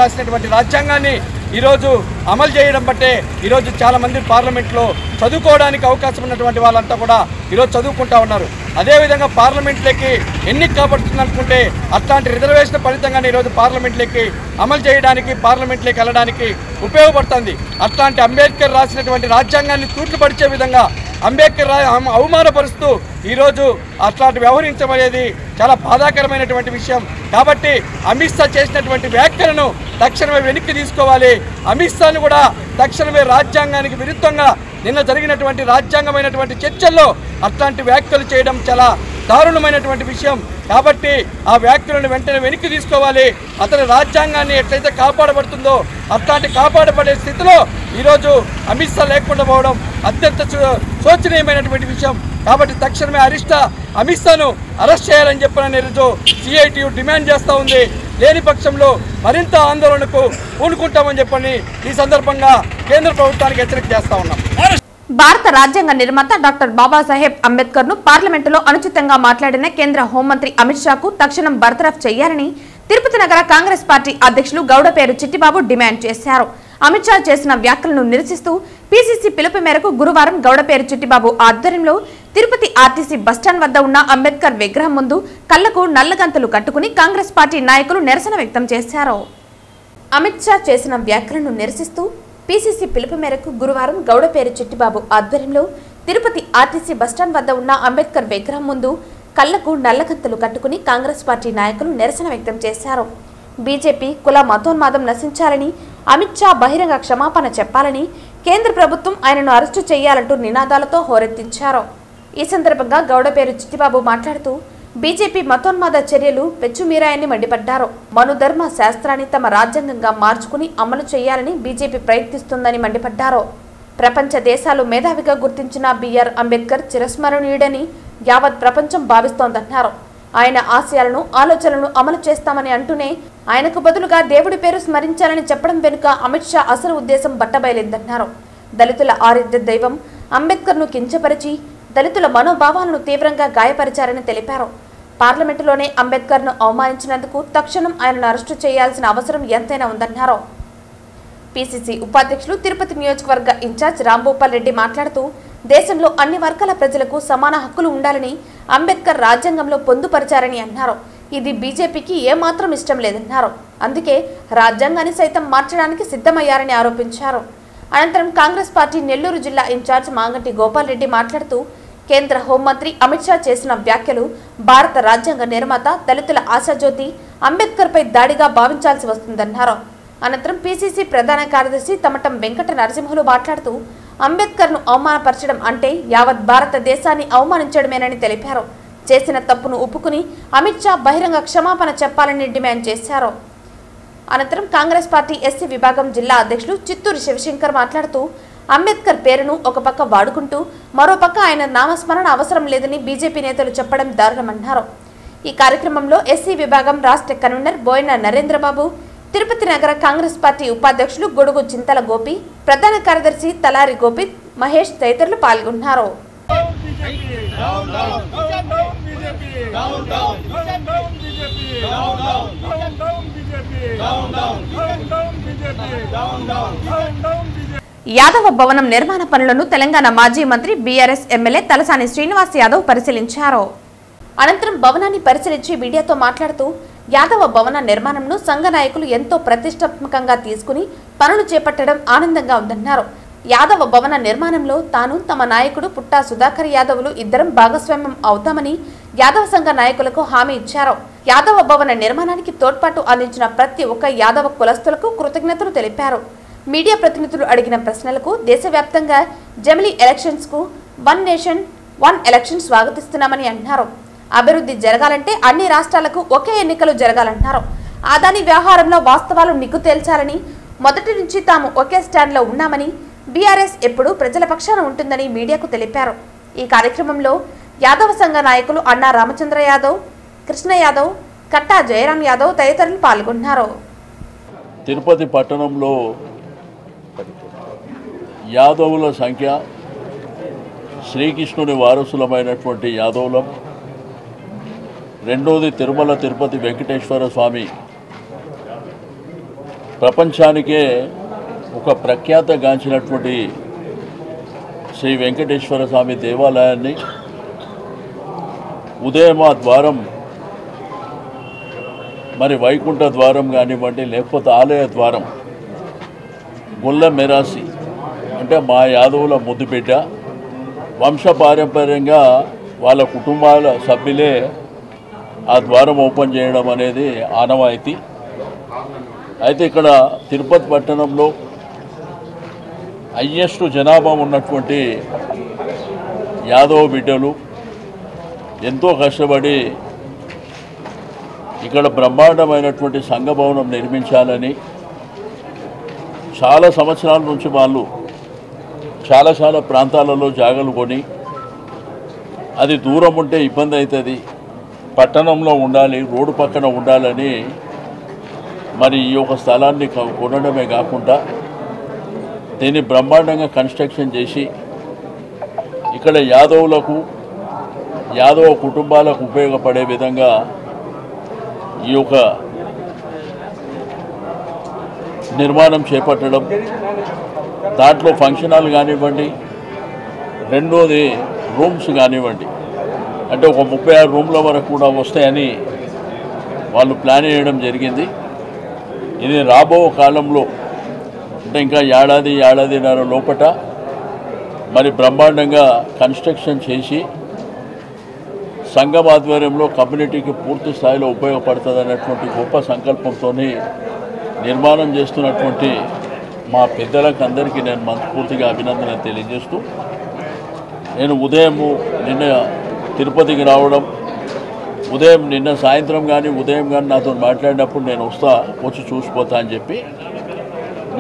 రాసినటువంటి రాజ్యాంగాన్ని ఈరోజు అమలు చేయడం బట్టే ఈరోజు చాలామంది పార్లమెంట్లో చదువుకోవడానికి అవకాశం ఉన్నటువంటి వాళ్ళంతా కూడా ఈరోజు చదువుకుంటా ఉన్నారు. అదేవిధంగా పార్లమెంట్లోకి ఎన్నిక కాబడుతుంది అనుకుంటే అట్లాంటి రిజర్వేషన్ ఫలితంగానే ఈరోజు పార్లమెంట్లోకి అమలు చేయడానికి, పార్లమెంట్లోకి వెళ్ళడానికి ఉపయోగపడుతుంది. అట్లాంటి అంబేద్కర్ రాసినటువంటి రాజ్యాంగాన్ని తూట్లు పడిచే విధంగా అంబేద్కర్ అవమానపరుస్తూ ఈరోజు అట్లాంటి వ్యవహరించడం అనేది చాలా బాధాకరమైనటువంటి విషయం. కాబట్టి అమిత్ షా చేసినటువంటి వ్యాఖ్యలను తక్షణమే వెనక్కి తీసుకోవాలి. అమిత్ షాను కూడా తక్షణమే రాజ్యాంగానికి విరుద్ధంగా నిన్న జరిగినటువంటి రాజ్యాంగమైనటువంటి చర్చల్లో అట్లాంటి వ్యాఖ్యలు చేయడం చాలా దారుణమైనటువంటి విషయం. కాబట్టి ఆ వ్యాఖ్యలను వెంటనే వెనక్కి తీసుకోవాలి. అతని రాజ్యాంగాన్ని ఎట్లయితే కాపాడబడుతుందో అట్లాంటి కాపాడబడే స్థితిలో ఈరోజు అమిత్ షా లేకుండా పోవడం అత్యంత శోచనీయమైనటువంటి విషయం. కాబట్టి తక్షణమే అమిత్ షాను అరెస్ట్ చేయాలని చెప్పిన ఈరోజు సిఐటియు డిమాండ్ చేస్తూ ఉంది. లేని పక్షంలో మరింత ఆందోళనకు పూనుకుంటామని చెప్పని ఈ సందర్భంగా కేంద్ర ప్రభుత్వానికి హెచ్చరిక చేస్తా ఉన్నాం. భారత రాజ్యాంగ నిర్మాత డాక్టర్ బాబాసాహెబ్ అంబేద్కర్ ను పార్లమెంటులో అనుచితంగా మాట్లాడిన కేంద్ర హోంమంత్రి అమిత్ షాకు తక్షణం బర్తరఫ్ చేయాలని తిరుపతి నగర కాంగ్రెస్ పార్టీ అధ్యక్షులు గౌడపేరు చిట్టిబాబు డిమాండ్ చేశారు. అమిత్ షా చేసిన వ్యాఖ్యలను నిరసిస్తూ పీసీసీ పిలుపు మేరకు గురువారం గౌడపేరు చిట్టిబాబు ఆధ్వర్యంలో తిరుపతి ఆర్టీసీ బస్టాండ్ వద్ద ఉన్న అంబేద్కర్ విగ్రహం ముందు కళ్లకు నల్లగంతలు కట్టుకుని కాంగ్రెస్ పార్టీ నాయకులు నిరసన వ్యక్తం చేశారు. అమిత్ షా చేసిన వ్యాఖ్యలను నిరసిస్తూ పీసీసీ పిలుపు మేరకు గురువారం గౌడపేరు చిట్టిబాబు ఆధ్వర్యంలో తిరుపతి ఆర్టీసీ బస్టాండ్ వద్ద ఉన్న అంబేద్కర్ విగ్రహం ముందు కళ్లకు నల్లగంతలు కట్టుకుని కాంగ్రెస్ పార్టీ నాయకులు నిరసన వ్యక్తం చేశారు. బీజేపీ కుల మతోన్మాదం నశించాలని, అమిత్ షా బహిరంగ క్షమాపణ చెప్పాలని, కేంద్ర ప్రభుత్వం ఆయనను అరెస్టు చేయాలంటూ నినాదాలతో హోరెత్తించారు. ఈ సందర్భంగా గౌడపేరు చిట్టిబాబు మాట్లాడుతూ బీజేపీ మతోన్మాద చర్యలు పెచ్చుమీరాయని మండిపడ్డారు. మనుధర్మ శాస్త్రాన్ని తమ రాజ్యాంగంగా మార్చుకుని అమలు చేయాలని బీజేపీ ప్రయత్నిస్తుందని మండిపడ్డారు. ప్రపంచ దేశాలు మేధావిగా గుర్తించిన బిఆర్ అంబేద్కర్ చిరస్మరణీయుడని యావత్ ప్రపంచం భావిస్తోందన్నారు. ఆయన ఆశయాలను, ఆలోచనలను అమలు చేస్తామని అంటూనే ఆయనకు బదులుగా దేవుడి పేరు స్మరించాలని చెప్పడం వెనుక అమిత్ షా అసలు ఉద్దేశం బట్టబయలిందన్నారు. దళితుల ఆరాధ్య దైవం అంబేద్కర్ను కించపరిచి దళితుల మనోభావాలను తీవ్రంగా గాయపరిచారని తెలిపారు. పార్లమెంటులోనే అంబేద్కర్ను అవమానించినందుకు తక్షణం ఆయనను అరెస్టు చేయాల్సిన అవసరం ఎంతైనా ఉందన్నారు. పీసీసీ ఉపాధ్యక్షులు తిరుపతి నియోజకవర్గ ఇన్ఛార్జ్ రాంభూపాల్ రెడ్డి మాట్లాడుతూ దేశంలో అన్ని వర్గాల ప్రజలకు సమాన హక్కులు ఉండాలని అంబేద్కర్ రాజ్యాంగంలో పొందుపరిచారని అన్నారు. ఇది బీజేపీకి ఏమాత్రం ఇష్టం లేదన్నారు. అందుకే రాజ్యాంగాన్ని సైతం మార్చడానికి సిద్ధమయ్యారని ఆరోపించారు. అనంతరం కాంగ్రెస్ పార్టీ నెల్లూరు జిల్లా ఇన్ఛార్జ్ మాంగంటి గోపాల్ రెడ్డి మాట్లాడుతూ కేంద్ర హోంమంత్రి అమిత్ షా చేసిన వ్యాఖ్యలు భారత రాజ్యాంగ నిర్మాత దళితుల ఆశాజ్యోతి అంబేద్కర్పై దాడిగా భావించాల్సి వస్తుందన్నారు. అనంతరం పీసీసీ ప్రధాన కార్యదర్శి తమటం వెంకట నరసింహులు మాట్లాడుతూ అంబేద్కర్ను అవమానపరచడం అంటే యావత్ భారతదేశాన్ని అవమానించడమేనని తెలిపారు. చేసిన తప్పును ఒప్పుకుని అమిత్ షా బహిరంగ క్షమాపణ చెప్పాలని డిమాండ్ చేశారు. అనంతరం కాంగ్రెస్ పార్టీ ఎస్సీ విభాగం జిల్లా అధ్యక్షులు చిత్తూరు శివశంకర్ మాట్లాడుతూ అంబేద్కర్ పేరును ఒక పక్క వాడుకుంటూ మరోపక్క ఆయన నామస్మరణ అవసరం లేదని బీజేపీ నేతలు చెప్పడం దారుణమన్నారు. ఈ కార్యక్రమంలో ఎస్సీ విభాగం రాష్ట్ర కన్వీనర్ బోయిన నరేంద్రబాబు, తిరుపతి నగర కాంగ్రెస్ పార్టీ ఉపాధ్యక్షులు గొడుగు చింతల గోపి, ప్రధాన కార్యదర్శి తలారి గోపిత్, మహేష్ తదితరులు పాల్గొన్నారు. యాదవ భవనం నిర్మాణ పనులను తెలంగాణ మాజీ మంత్రి బీఆర్ఎస్ ఎమ్మెల్యే తలసాని శ్రీనివాస్ యాదవ్ పరిశీలించారు. అనంతరం భవనాన్ని పరిశీలించి మీడియాతో మాట్లాడుతూ యాదవ భవన నిర్మాణంను సంఘ నాయకులు ఎంతో ప్రతిష్టాత్మకంగా తీసుకుని పనులు చేపట్టడం ఆనందంగా ఉందన్నారు. యాదవ భవన నిర్మాణంలో తాను, తమ నాయకుడు పుట్టా సుధాకర్ యాదవ్లు ఇద్దరం భాగస్వామ్యం అవుతామని యాదవ సంఘ నాయకులకు హామీ ఇచ్చారు. యాదవ భవన నిర్మాణానికి తోడ్పాటు అందించిన ప్రతి ఒక్క యాదవ కులస్తులకు కృతజ్ఞతలు తెలిపారు. మీడియా ప్రతినిధులు అడిగిన ప్రశ్నలకు దేశవ్యాప్తంగా జమిలీ ఎలక్షన్స్ కు వన్ నేషన్ వన్ ఎలక్షన్ స్వాగతిస్తున్నామని అన్నారు. అభివృద్ధి జరగాలంటే అన్ని రాష్ట్రాలకు ఒకే ఎన్నికలు జరగాలన్నారు. అదాని వ్యవహారంలో వాస్తవాలు నిగ్గు తేల్చాలని, మొదటి నుంచి తాము ఒకే స్టాండ్లో ఉన్నామని, బీఆర్ఎస్ ఎప్పుడూ ప్రజల పక్షాన ఉంటుందని మీడియాకు తెలిపారు. ఈ కార్యక్రమంలో యాదవ సంఘ నాయకులు అన్నా రామచంద్ర యాదవ్, కృష్ణ యాదవ్, కట్టా జయరాం యాదవ్ తదితరులు పాల్గొన్నారు. తిరుపతి పట్టణంలో యాదవుల సంఖ్య శ్రీకృష్ణుని వారసులమైనటువంటి యాదవులం. రెండోది తిరుమల తిరుపతి వెంకటేశ్వర స్వామి ప్రపంచానికే ఒక ప్రఖ్యాతగాంచినటువంటి శ్రీ వెంకటేశ్వర స్వామి దేవాలయాన్ని ఉదయం ఆ ద్వారం మరి వైకుంఠ ద్వారం కానివ్వండి, లేకపోతే ఆలయ ద్వారం గొల్ల మెరాసి అంటే మా యాదవుల ముద్దుబిడ్డ, వంశపారంపర్యంగా వాళ్ళ కుటుంబాల సభ్యులే ఆ ద్వారం ఓపెన్ చేయడం అనేది ఆనవాయితీ. అయితే ఇక్కడ తిరుపతి పట్టణంలో హైయెస్ట్ జనాభా ఉన్నటువంటి యాదవ బిడ్డలు ఎంతో కష్టపడి ఇక్కడ బ్రహ్మాండమైనటువంటి సంఘభవనం నిర్మించాలని చాలా సంవత్సరాల నుంచి వాళ్ళు చాలా ప్రాంతాలలో జాగలు కొని, అది దూరం ఉంటే ఇబ్బంది అవుతుంది, పట్టణంలో ఉండాలి, రోడ్డు పక్కన ఉండాలని మరి ఈ యొక్క స్థలాన్ని కొనడమే కాకుండా దీన్ని బ్రహ్మాండంగా కన్స్ట్రక్షన్ చేసి ఇక్కడ యాదవులకు, యాదవ కుటుంబాలకు ఉపయోగపడే విధంగా ఈ యొక్క నిర్మాణం చేపట్టడం, దాంట్లో ఫంక్షన్ హాల్ కానివ్వండి, రెండోది రూమ్స్ కానివ్వండి, అంటే ఒక 36 రూమ్ల వరకు కూడా వస్తాయని వాళ్ళు ప్లాన్ చేయడం జరిగింది. ఇది రాబో కాలంలో అంటే ఇంకా ఏడాదిన్నర లోపట మరి బ్రహ్మాండంగా కన్స్ట్రక్షన్ చేసి సంఘం ఆధ్వర్యంలో కమ్యూనిటీకి పూర్తి స్థాయిలో ఉపయోగపడుతుంది అన్నటువంటి గొప్ప సంకల్పంతో నిర్మాణం చేస్తున్నటువంటి మా పెద్దలకు అందరికీ నేను మనస్ఫూర్తిగా అభినందన తెలియజేస్తూ, నేను నిన్న తిరుపతికి రావడం, నిన్న సాయంత్రం కానీ ఉదయం కానీ నాతో మాట్లాడినప్పుడు నేను వచ్చి చూసిపోతా అని చెప్పి,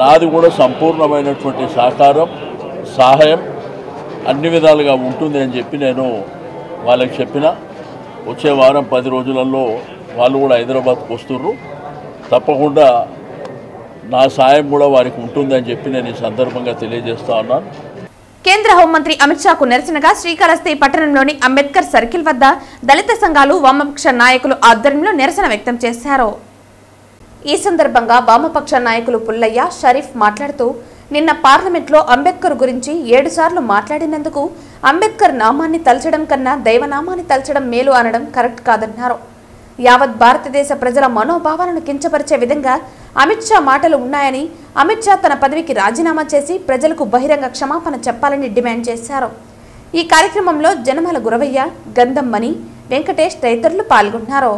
నాది కూడా సంపూర్ణమైనటువంటి సహకారం, సహాయం అన్ని విధాలుగా ఉంటుంది అని చెప్పి నేను వాళ్ళకి చెప్పిన. వచ్చే వారం 10 రోజులలో వాళ్ళు కూడా హైదరాబాద్కు వస్తుర్రు, తప్పకుండా నా సాయం కూడా వారికి ఉంటుందని చెప్పి నేను ఈ సందర్భంగా తెలియజేస్తా ఉన్నాను. కేంద్ర హోంమంత్రి అమిత్ షాకు నిరసనగా శ్రీకాళహస్తి పట్టణంలోని అంబేద్కర్ సర్కిల్ వద్ద దళిత సంఘాలు, వామపక్ష నాయకులు ఆధ్వర్యంలో నిరసన వ్యక్తం చేశారు. ఈ సందర్భంగా వామపక్ష నాయకులు పుల్లయ్య, షరీఫ్ మాట్లాడుతూ, నిన్న పార్లమెంట్లో అంబేద్కర్ గురించి 7 సార్లు మాట్లాడినందుకు అంబేద్కర్ నామాన్ని తలచడం కన్నా దైవనామాన్ని తలచడం మేలు అనడం కరెక్ట్ కాదన్నారు. యావత్ భారతదేశ ప్రజల మనోభావాలను కించపరిచే విధంగా అమిత్ షా మాటలు ఉన్నాయని, అమిత్ షా తన పదవికి రాజీనామా చేసి ప్రజలకు బహిరంగ క్షమాపణ చెప్పాలని డిమాండ్ చేశారు. ఈ కార్యక్రమంలో జనమల గురవయ్య, గంధం మణి, వెంకటేష్ తదితరులు పాల్గొన్నారు.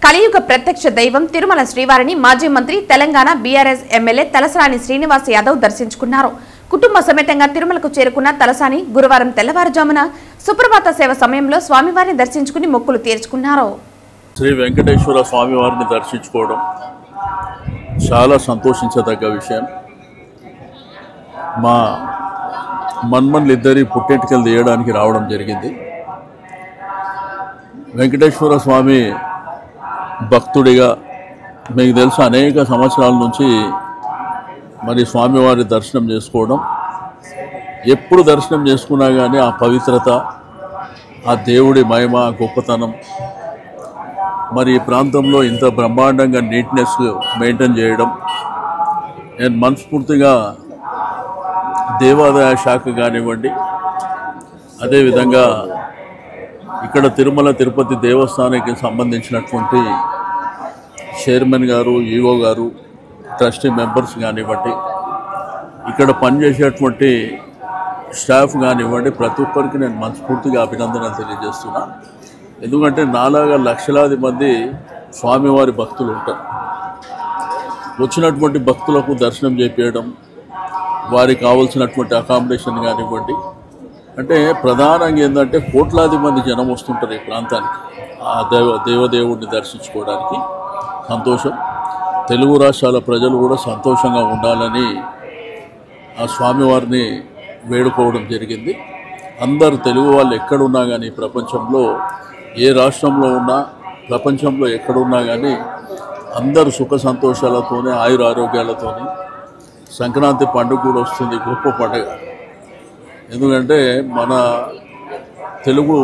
కలియుగ ప్రత్యక్ష దైవం తిరుమల శ్రీవారిని మాజీ మంత్రి, తెలంగాణ బీఆర్ఎస్ ఎమ్మెల్యే తలసాని శ్రీనివాస్ యాదవ్ దర్శించుకున్నారు. కుటుంబ సమేతంగా తిరుమలకు చేరుకున్న తలసాని గురువారం తెల్లవారుజామున సుప్రభాత సేవ సమయంలో స్వామివారిని దర్శించుకుని మొక్కులు తీర్చుకున్నారు. శ్రీ వెంకటేశ్వర స్వామివారిని దర్శించుకోవడం చాలా సంతోషించదగ్గ విషయం. మా మన్మన్లిద్దరి పుట్టెంటికలు తీయడానికి రావడం జరిగింది. వెంకటేశ్వర స్వామి భక్తుడిగా మీకు తెలుసు అనేక సంవత్సరాల నుంచి మరి స్వామివారి దర్శనం చేసుకోవడం, ఎప్పుడు దర్శనం చేసుకున్నా కానీ ఆ పవిత్రత, ఆ దేవుడి మహిమ, గొప్పతనం, మరి ఈ ప్రాంతంలో ఇంత బ్రహ్మాండంగా నీట్నెస్ మెయింటైన్ చేయడం, నేను మనస్ఫూర్తిగా దేవాదాయ శాఖ కానివ్వండి, అదేవిధంగా ఇక్కడ తిరుమల తిరుపతి దేవస్థానానికి సంబంధించినటువంటి చైర్మన్ గారు, ఈఓ గారు, ట్రస్టీ మెంబర్స్ కానివ్వండి, ఇక్కడ పనిచేసేటువంటి స్టాఫ్ కానివ్వండి, ప్రతి ఒక్కరికి నేను మనస్ఫూర్తిగా అభినందనలు తెలియజేస్తున్నా. ఎందుకంటే నాలాగా లక్షలాది మంది స్వామివారి భక్తులు ఉంటారు. వచ్చినటువంటి భక్తులకు దర్శనం చేపించడం, వారికి కావాల్సినటువంటి అకామిడేషన్ కానివ్వండి, అంటే ప్రధానంగా ఏంటంటే కోట్లాది మంది జనం వస్తుంటారు ఈ ప్రాంతానికి ఆ దేవదేవుడిని దర్శించుకోవడానికి. సంతోషం. తెలుగు రాష్ట్రాల ప్రజలు కూడా సంతోషంగా ఉండాలని ఆ స్వామివారిని వేడుకోవడం జరిగింది. అందరు తెలుగు వాళ్ళు ఎక్కడున్నా కానీ ప్రపంచంలో ఏ రాష్ట్రంలో ఉన్నా ప్రపంచంలో ఎక్కడున్నా కానీ అందరూ సుఖ సంతోషాలతోనే ఆయుర ఆరోగ్యాలతోనే సంక్రాంతి పండుగ కూడా వస్తుంది, గొప్ప పండుగ. ఎందుకంటే మన తెలుగు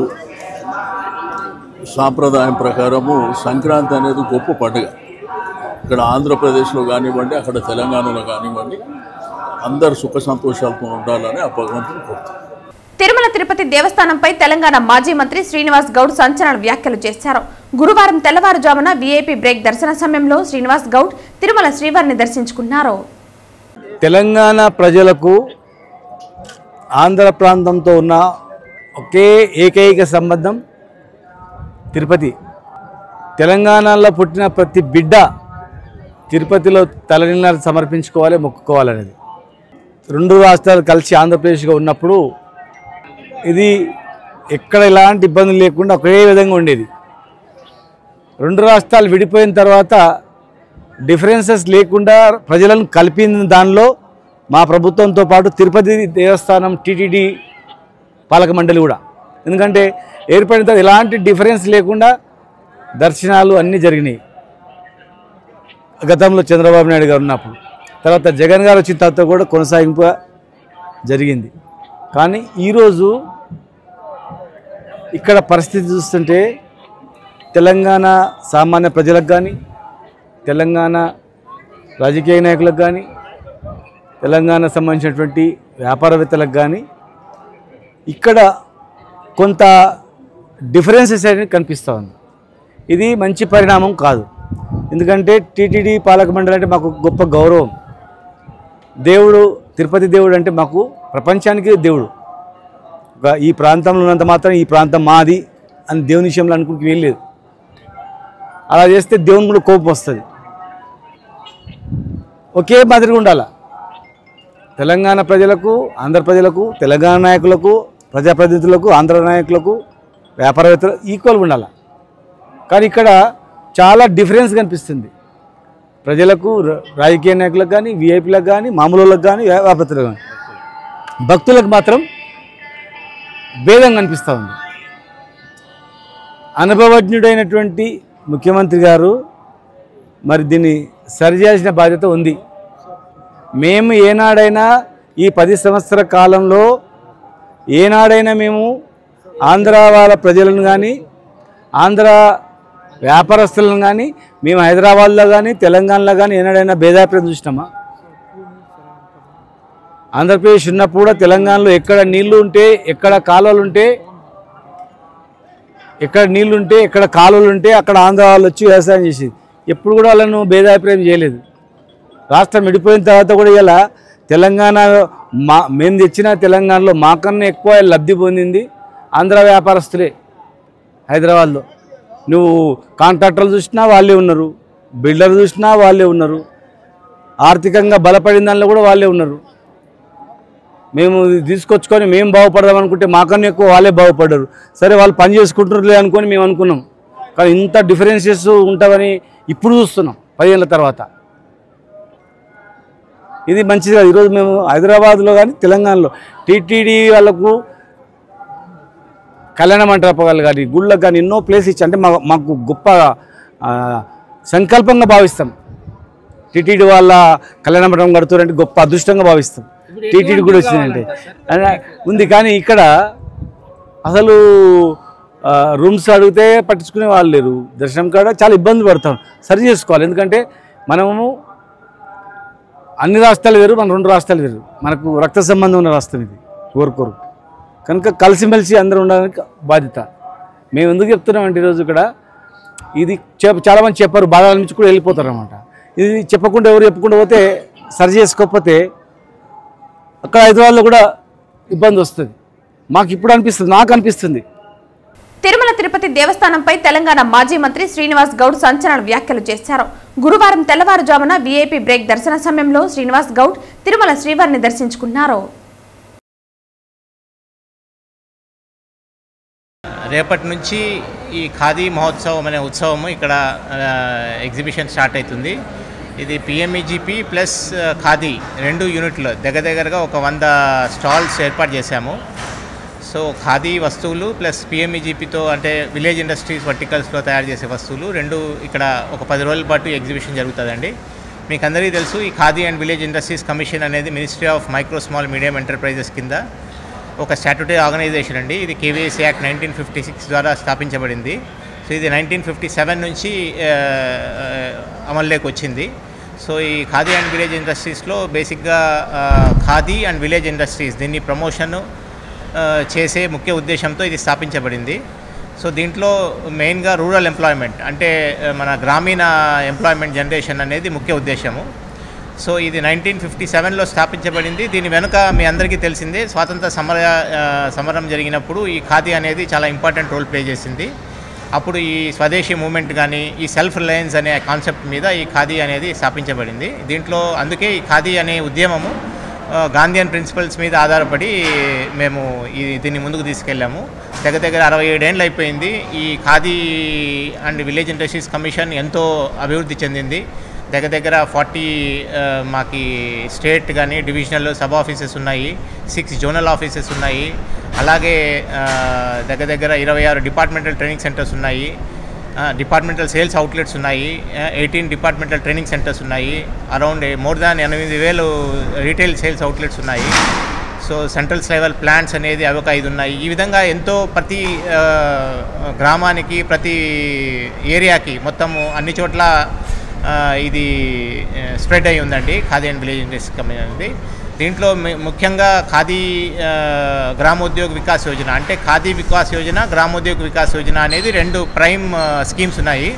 సాంప్రదాయం ప్రకారము సంక్రాంతి అనేది గొప్ప పండుగ. ఇక్కడ ఆంధ్రప్రదేశ్లో కానివ్వండి, అక్కడ తెలంగాణలో కానివ్వండి, అందరు సుఖ సంతోషాలతో ఉండాలని ఆ భగవంతుని కోరుతారు. తిరుమల తిరుపతి దేవస్థానంపై తెలంగాణ మాజీ మంత్రి శ్రీనివాస్ గౌడ్ సంచలన వ్యాఖ్యలు చేశారు. గురువారం తెల్లవారుజామున వీఐపీ బ్రేక్ దర్శన సమయంలో శ్రీనివాస్ గౌడ్ తిరుమల శ్రీవారిని దర్శించుకున్నారు. తెలంగాణ ప్రజలకు ఆంధ్ర ప్రాంతంతో ఉన్న ఒకే ఏకైక సంబంధం తిరుపతి. తెలంగాణలో పుట్టిన ప్రతి బిడ్డ తిరుపతిలో తలనీలాలు సమర్పించుకోవాలి, మొక్కుకోవాలనేది. రెండు రాష్ట్రాలు కలిసి ఆంధ్రప్రదేశ్గా ఉన్నప్పుడు ఇది ఎక్కడ ఎలాంటి ఇబ్బందులు లేకుండా ఒకే విధంగా ఉండేది. రెండు రాష్ట్రాలు విడిపోయిన తర్వాత డిఫరెన్సెస్ లేకుండా ప్రజలను కలిపిన దానిలో మా ప్రభుత్వంతో పాటు తిరుపతి దేవస్థానం టీటీడీ పాలక మండలి కూడా. ఎందుకంటే ఏర్పడిన తర్వాత ఎలాంటి డిఫరెన్స్ లేకుండా దర్శనాలు అన్నీ జరిగినాయి. గతంలో చంద్రబాబు నాయుడు గారు ఉన్నప్పుడు, తర్వాత జగన్ గారు వచ్చిన తర్వాత కూడా కొనసాగింపు జరిగింది. కానీ ఈరోజు ఇక్కడ పరిస్థితి చూస్తుంటే తెలంగాణ సామాన్య ప్రజలకు కానీ, తెలంగాణ రాజకీయ నాయకులకు కానీ, తెలంగాణ సంబంధించినటువంటి వ్యాపారవేత్తలకు కానీ ఇక్కడ కొంత డిఫరెన్సెస్ అనేది కనిపిస్తూ ఉంది. ఇది మంచి పరిణామం కాదు. ఎందుకంటే టీటీడీ పాలక మండలి అంటే మాకు గొప్ప గౌరవం. దేవుడు, తిరుపతి దేవుడు అంటే మాకు ప్రపంచానికి దేవుడు. ఈ ప్రాంతంలో ఉన్నంత మాత్రం ఈ ప్రాంతం మాది అని దేవుని విషయంలో అనుకుంటూ వెళ్ళలేదు. అలా చేస్తే దేవుని కూడా కోపం వస్తుంది. ఒకే మాదిరిగా ఉండాలి. తెలంగాణ ప్రజలకు, ఆంధ్ర ప్రజలకు, తెలంగాణ నాయకులకు, ప్రజాప్రతినిధులకు, ఆంధ్ర నాయకులకు, వ్యాపారవేత్తలకు ఈక్వల్గా ఉండాలి. కానీ ఇక్కడ చాలా డిఫరెన్స్ కనిపిస్తుంది. ప్రజలకు, రాజకీయ నాయకులకు కానీ, విఐపీలకు కానీ, మామూలులకు కానీ, వ్యాపారవేత్తలకు కానీ, భక్తులకు మాత్రం భేదం కనిపిస్తూ ఉంది. అనుభవజ్ఞుడైనటువంటి ముఖ్యమంత్రి గారు మరి దీన్ని సరిచేయాల్సిన బాధ్యత ఉంది. మేము ఏనాడైనా ఈ 10 సంవత్సరాల కాలంలో ఏనాడైనా మేము ఆంధ్ర వాళ్ళ ప్రజలను కానీ, ఆంధ్ర వ్యాపారస్తులను కానీ, మేము హైదరాబాద్లో కానీ, తెలంగాణలో కానీ ఏనాడైనా భేదాభిప్రాయం చూసినామా? ఆంధ్రప్రదేశ్ ఉన్నప్పుడు కూడా తెలంగాణలో ఎక్కడ నీళ్లు ఉంటే, ఎక్కడ కాలువలు ఉంటే, ఎక్కడ కాలువలు ఉంటే అక్కడ ఆంధ్ర వాళ్ళు వచ్చి వ్యవసాయం చేసేది. ఎప్పుడు కూడా వాళ్ళను భేదాభిప్రాయం చేయలేదు. రాష్ట్రం విడిపోయిన తర్వాత కూడా ఇలా తెలంగాణ మేము తెచ్చిన తెలంగాణలో మాకన్నా ఎక్కువ లబ్ధి పొందింది ఆంధ్ర వ్యాపారస్తులే. హైదరాబాద్లో నువ్వు కాంట్రాక్టర్లు చూసినా వాళ్ళే ఉన్నారు, బిల్డర్లు చూసినా వాళ్ళే ఉన్నారు, ఆర్థికంగా బలపడిన దానిలో కూడా వాళ్ళే ఉన్నారు. మేము తీసుకొచ్చుకొని మేము బాగుపడదాం అనుకుంటే మాకన్నా ఎక్కువ వాళ్ళే బాగుపడ్డారు. సరే వాళ్ళు పని చేసుకుంటున్నారులే అనుకొని మేము అనుకున్నాం. కానీ ఇంత డిఫరెన్సెస్ ఉంటామని ఇప్పుడు చూస్తున్నాం 10 ఏళ్ళ తర్వాత. ఇది మంచిది కాదు. ఈరోజు మేము హైదరాబాద్లో కానీ తెలంగాణలో టీటీడీ వాళ్ళకు కళ్యాణ మంటపాలు కానీ, గుళ్ళకు కానీ ఎన్నో ప్లేస్ ఇచ్చి అంటే మాకు గొప్ప సంకల్పంగా భావిస్తాం. టీటీడీ వాళ్ళ కళ్యాణ మండపం కడుతున్నారంటే గొప్ప అదృష్టంగా భావిస్తాం. టీటీడీ కూడా వచ్చిందంటే ఉంది. కానీ ఇక్కడ అసలు రూమ్స్ అడిగితే పట్టించుకునే వాళ్ళు లేరు. దర్శనం కాడ చాలా ఇబ్బంది పడతాం. సరి చేసుకోవాలి. ఎందుకంటే మనము అన్ని రాష్ట్రాలు వేరు, మన 2 రాష్ట్రాలు వేరు. మనకు రక్త సంబంధం ఉన్న రాష్ట్రం ఇది కోరుకోరు. కనుక కలిసిమెలిసి అందరూ ఉండడానికి బాధ్యత. మేము ఎందుకు చెప్తున్నామంటే ఈరోజు ఇక్కడ ఇది చాలామంది చెప్పారు, బాధల నుంచి కూడా వెళ్ళిపోతారు అన్నమాట. ఇది చెప్పకుండా ఎవరు చెప్పకుండా పోతే, సరి చేసుకోకపోతే అక్కడ హైదరాబాద్లో కూడా ఇబ్బంది వస్తుంది. మాకు ఇప్పుడు అనిపిస్తుంది, నాకు అనిపిస్తుంది. తిరుమల తిరుపతి దేవస్థానంపై తెలంగాణ మాజీ మంత్రి శ్రీనివాస్ గౌడ్ సంచలన వ్యాఖ్యలు చేశారు. గురువారం తెల్లవారుజామున వీఐపీ బ్రేక్ దర్శన సమయంలో శ్రీనివాస్ గౌడ్ తిరుమల శ్రీవారిని దర్శించుకున్నారు. రేపటి నుంచి ఈ ఖాదీ మహోత్సవం అనే ఉత్సవము ఇక్కడ ఎగ్జిబిషన్ స్టార్ట్ అవుతుంది. ఇది పిఎంఈజీపీ ప్లస్ ఖాదీ 2 యూనిట్లు దగ్గరగా ఒక 100 స్టాల్స్ ఏర్పాటు చేశాము. సో సో ఖాదీ వస్తువులు ప్లస్ పిఎంఈజీపీతో అంటే విలేజ్ ఇండస్ట్రీస్ వర్టికల్స్లో తయారు చేసే వస్తువులు రెండు ఇక్కడ ఒక 10 రోజుల పాటు ఎగ్జిబిషన్ జరుగుతుందండి. మీకు అందరికీ తెలుసు ఈ Khadi and village industries commission అనేది ministry of micro small medium enterprises కింద ఒక స్టాట్యూటరీ ఆర్గనైజేషన్ అండి. ఇది కేవీఎస్సీ యాక్ట్ 1956 ద్వారా స్థాపించబడింది. సో ఇది 1957 నుంచి అమల్లోకి వచ్చింది. సో ఈ ఖాదీ అండ్ విలేజ్ ఇండస్ట్రీస్లో బేసిక్గా ఖాదీ అండ్ విలేజ్ ఇండస్ట్రీస్ దీన్ని ప్రమోషన్ చేసే ముఖ్య ఉద్దేశంతో ఇది స్థాపించబడింది. సో దీంట్లో మెయిన్గా రూరల్ ఎంప్లాయ్మెంట్ అంటే మన గ్రామీణ ఎంప్లాయ్మెంట్ జనరేషన్ అనేది ముఖ్య ఉద్దేశము. సో ఇది 1957లో స్థాపించబడింది. దీని వెనుక మీ అందరికీ తెలిసిందే స్వాతంత్ర సమరం జరిగినప్పుడు ఈ ఖాదీ అనేది చాలా ఇంపార్టెంట్ రోల్ ప్లే చేసింది. అప్పుడు ఈ స్వదేశీ మూమెంట్ కానీ ఈ సెల్ఫ్ రిలయన్స్ అనే కాన్సెప్ట్ మీద ఈ ఖాదీ అనేది స్థాపించబడింది. దీంట్లో అందుకే ఈ ఖాదీ అనే ఉద్యమము గాంధీయన్ ప్రిన్సిపల్స్ మీద ఆధారపడి మేము దీన్ని ముందుకు తీసుకెళ్ళాము. దగ్గర 67 ఏళ్ళు అయిపోయింది. ఈ Khadi and village industries commission ఎంతో అభివృద్ధి చెందింది. దగ్గర 40 మాకి స్టేట్ కానీ డివిజనల్ సబ్ ఆఫీసెస్ ఉన్నాయి, 6 జోనల్ ఆఫీసెస్ ఉన్నాయి. అలాగే దగ్గర 26 డిపార్ట్మెంటల్ ట్రైనింగ్ సెంటర్స్ ఉన్నాయి, డిపార్ట్మెంటల్ సేల్స్ అవుట్లెట్స్ ఉన్నాయి, 18 డిపార్ట్మెంటల్ ట్రైనింగ్ సెంటర్స్ ఉన్నాయి, around more than 8,000 retail sales outlets ఉన్నాయి. సో సెంట్రల్ లెవెల్ ప్లాంట్స్ అనేది అవి ఒక 5 ఉన్నాయి. ఈ విధంగా ఎంతో ప్రతి గ్రామానికి ప్రతి ఏరియాకి మొత్తము అన్ని చోట్ల ఇది స్ప్రెడ్ అయి ఉందండి khadi and village industry commission అనేది. దీంట్లో ముఖ్యంగా ఖాదీ గ్రామోద్యోగ వికాస్ యోజన అంటే ఖాదీ వికాస్ యోజన, గ్రామోద్యోగ వికాస్ యోజన అనేది 2 ప్రైమ్ స్కీమ్స్ ఉన్నాయి.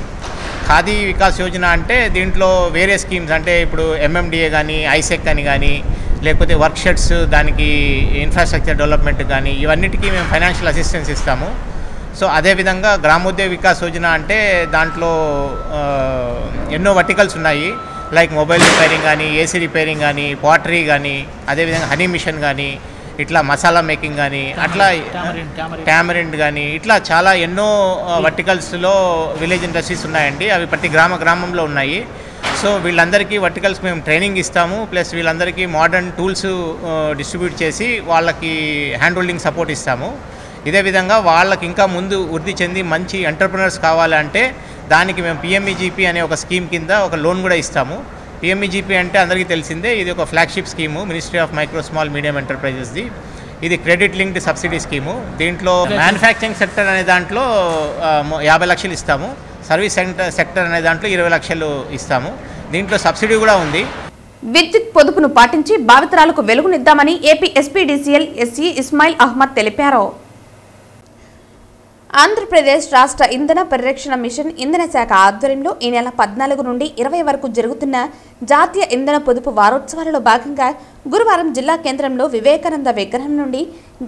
ఖాదీ వికాస్ యోజన అంటే దీంట్లో వేరే స్కీమ్స్ అంటే ఇప్పుడు ఎంఎండిఏ కానీ ఐసెక్ అని కానీ లేకపోతే వర్క్ షెడ్స్ దానికి ఇన్ఫ్రాస్ట్రక్చర్ డెవలప్మెంట్ కానీ ఇవన్నిటికీ మేము ఫైనాన్షియల్ అసిస్టెన్స్ ఇస్తాము. సో అదేవిధంగా గ్రామోద్యోగ వికాస్ యోజన అంటే దాంట్లో ఎన్నో వర్టికల్స్ ఉన్నాయి, లైక్ మొబైల్ రిపేరింగ్ కానీ, ఏసీ రిపేరింగ్ కానీ, పాటరీ కానీ, అదేవిధంగా హనీ మిషన్ కానీ, ఇట్లా మసాలా మేకింగ్ కానీ, అట్లా టామరిండ్ కానీ, ఇట్లా చాలా ఎన్నో వర్టికల్స్లో విలేజ్ ఇండస్ట్రీస్ ఉన్నాయండి. అవి ప్రతి గ్రామంలో ఉన్నాయి. సో వీళ్ళందరికీ వర్టికల్స్ మేము ట్రైనింగ్ ఇస్తాము, ప్లస్ వీళ్ళందరికీ మోడర్న్ టూల్స్ డిస్ట్రిబ్యూట్ చేసి వాళ్ళకి హ్యాండ్ హోల్డింగ్ సపోర్ట్ ఇస్తాము. ఇదే విధంగా వాళ్ళకి ఇంకా ముందు వృద్ధి చెంది మంచి ఎంటర్ప్రినర్స్ కావాలంటే దానికి మేము పిఎంఈజీపీ అనే ఒక స్కీమ్ కింద ఒక లోన్ కూడా ఇస్తాము. పిఎంఈజీపీ అంటే అందరికీ తెలిసిందే, ఇది ఒక flagship scheme ministry of micro small medium ఎంటర్ప్రైజెస్ది. ఇది క్రెడిట్ లింక్డ్ సబ్సిడీ స్కీము. దీంట్లో మ్యానుఫ్యాక్చరింగ్ సెక్టర్ అనే దాంట్లో 50 లక్షలు ఇస్తాము, సర్వీస్ సెక్టర్ అనే దాంట్లో 20 లక్షలు ఇస్తాము. దీంట్లో సబ్సిడీ కూడా ఉంది. విద్యుత్ పొదుపును పాటించి భావితరాలకు వెలుగునిద్దామని AP SPDCL SE Ismail Ahmed తెలిపారు. ఆంధ్రప్రదేశ్ రాష్ట్ర ఇంధన పరిరక్షణ మిషన్ ఇంధన శాఖ ఆధ్వర్యంలో ఈ నెల 14 నుండి 20 వరకు జరుగుతున్న జాతీయ ఇంధన పొదుపు వారోత్సవాలలో భాగంగా గురువారం జిల్లా కేంద్రంలో వివేకానంద విగ్రహం నుండి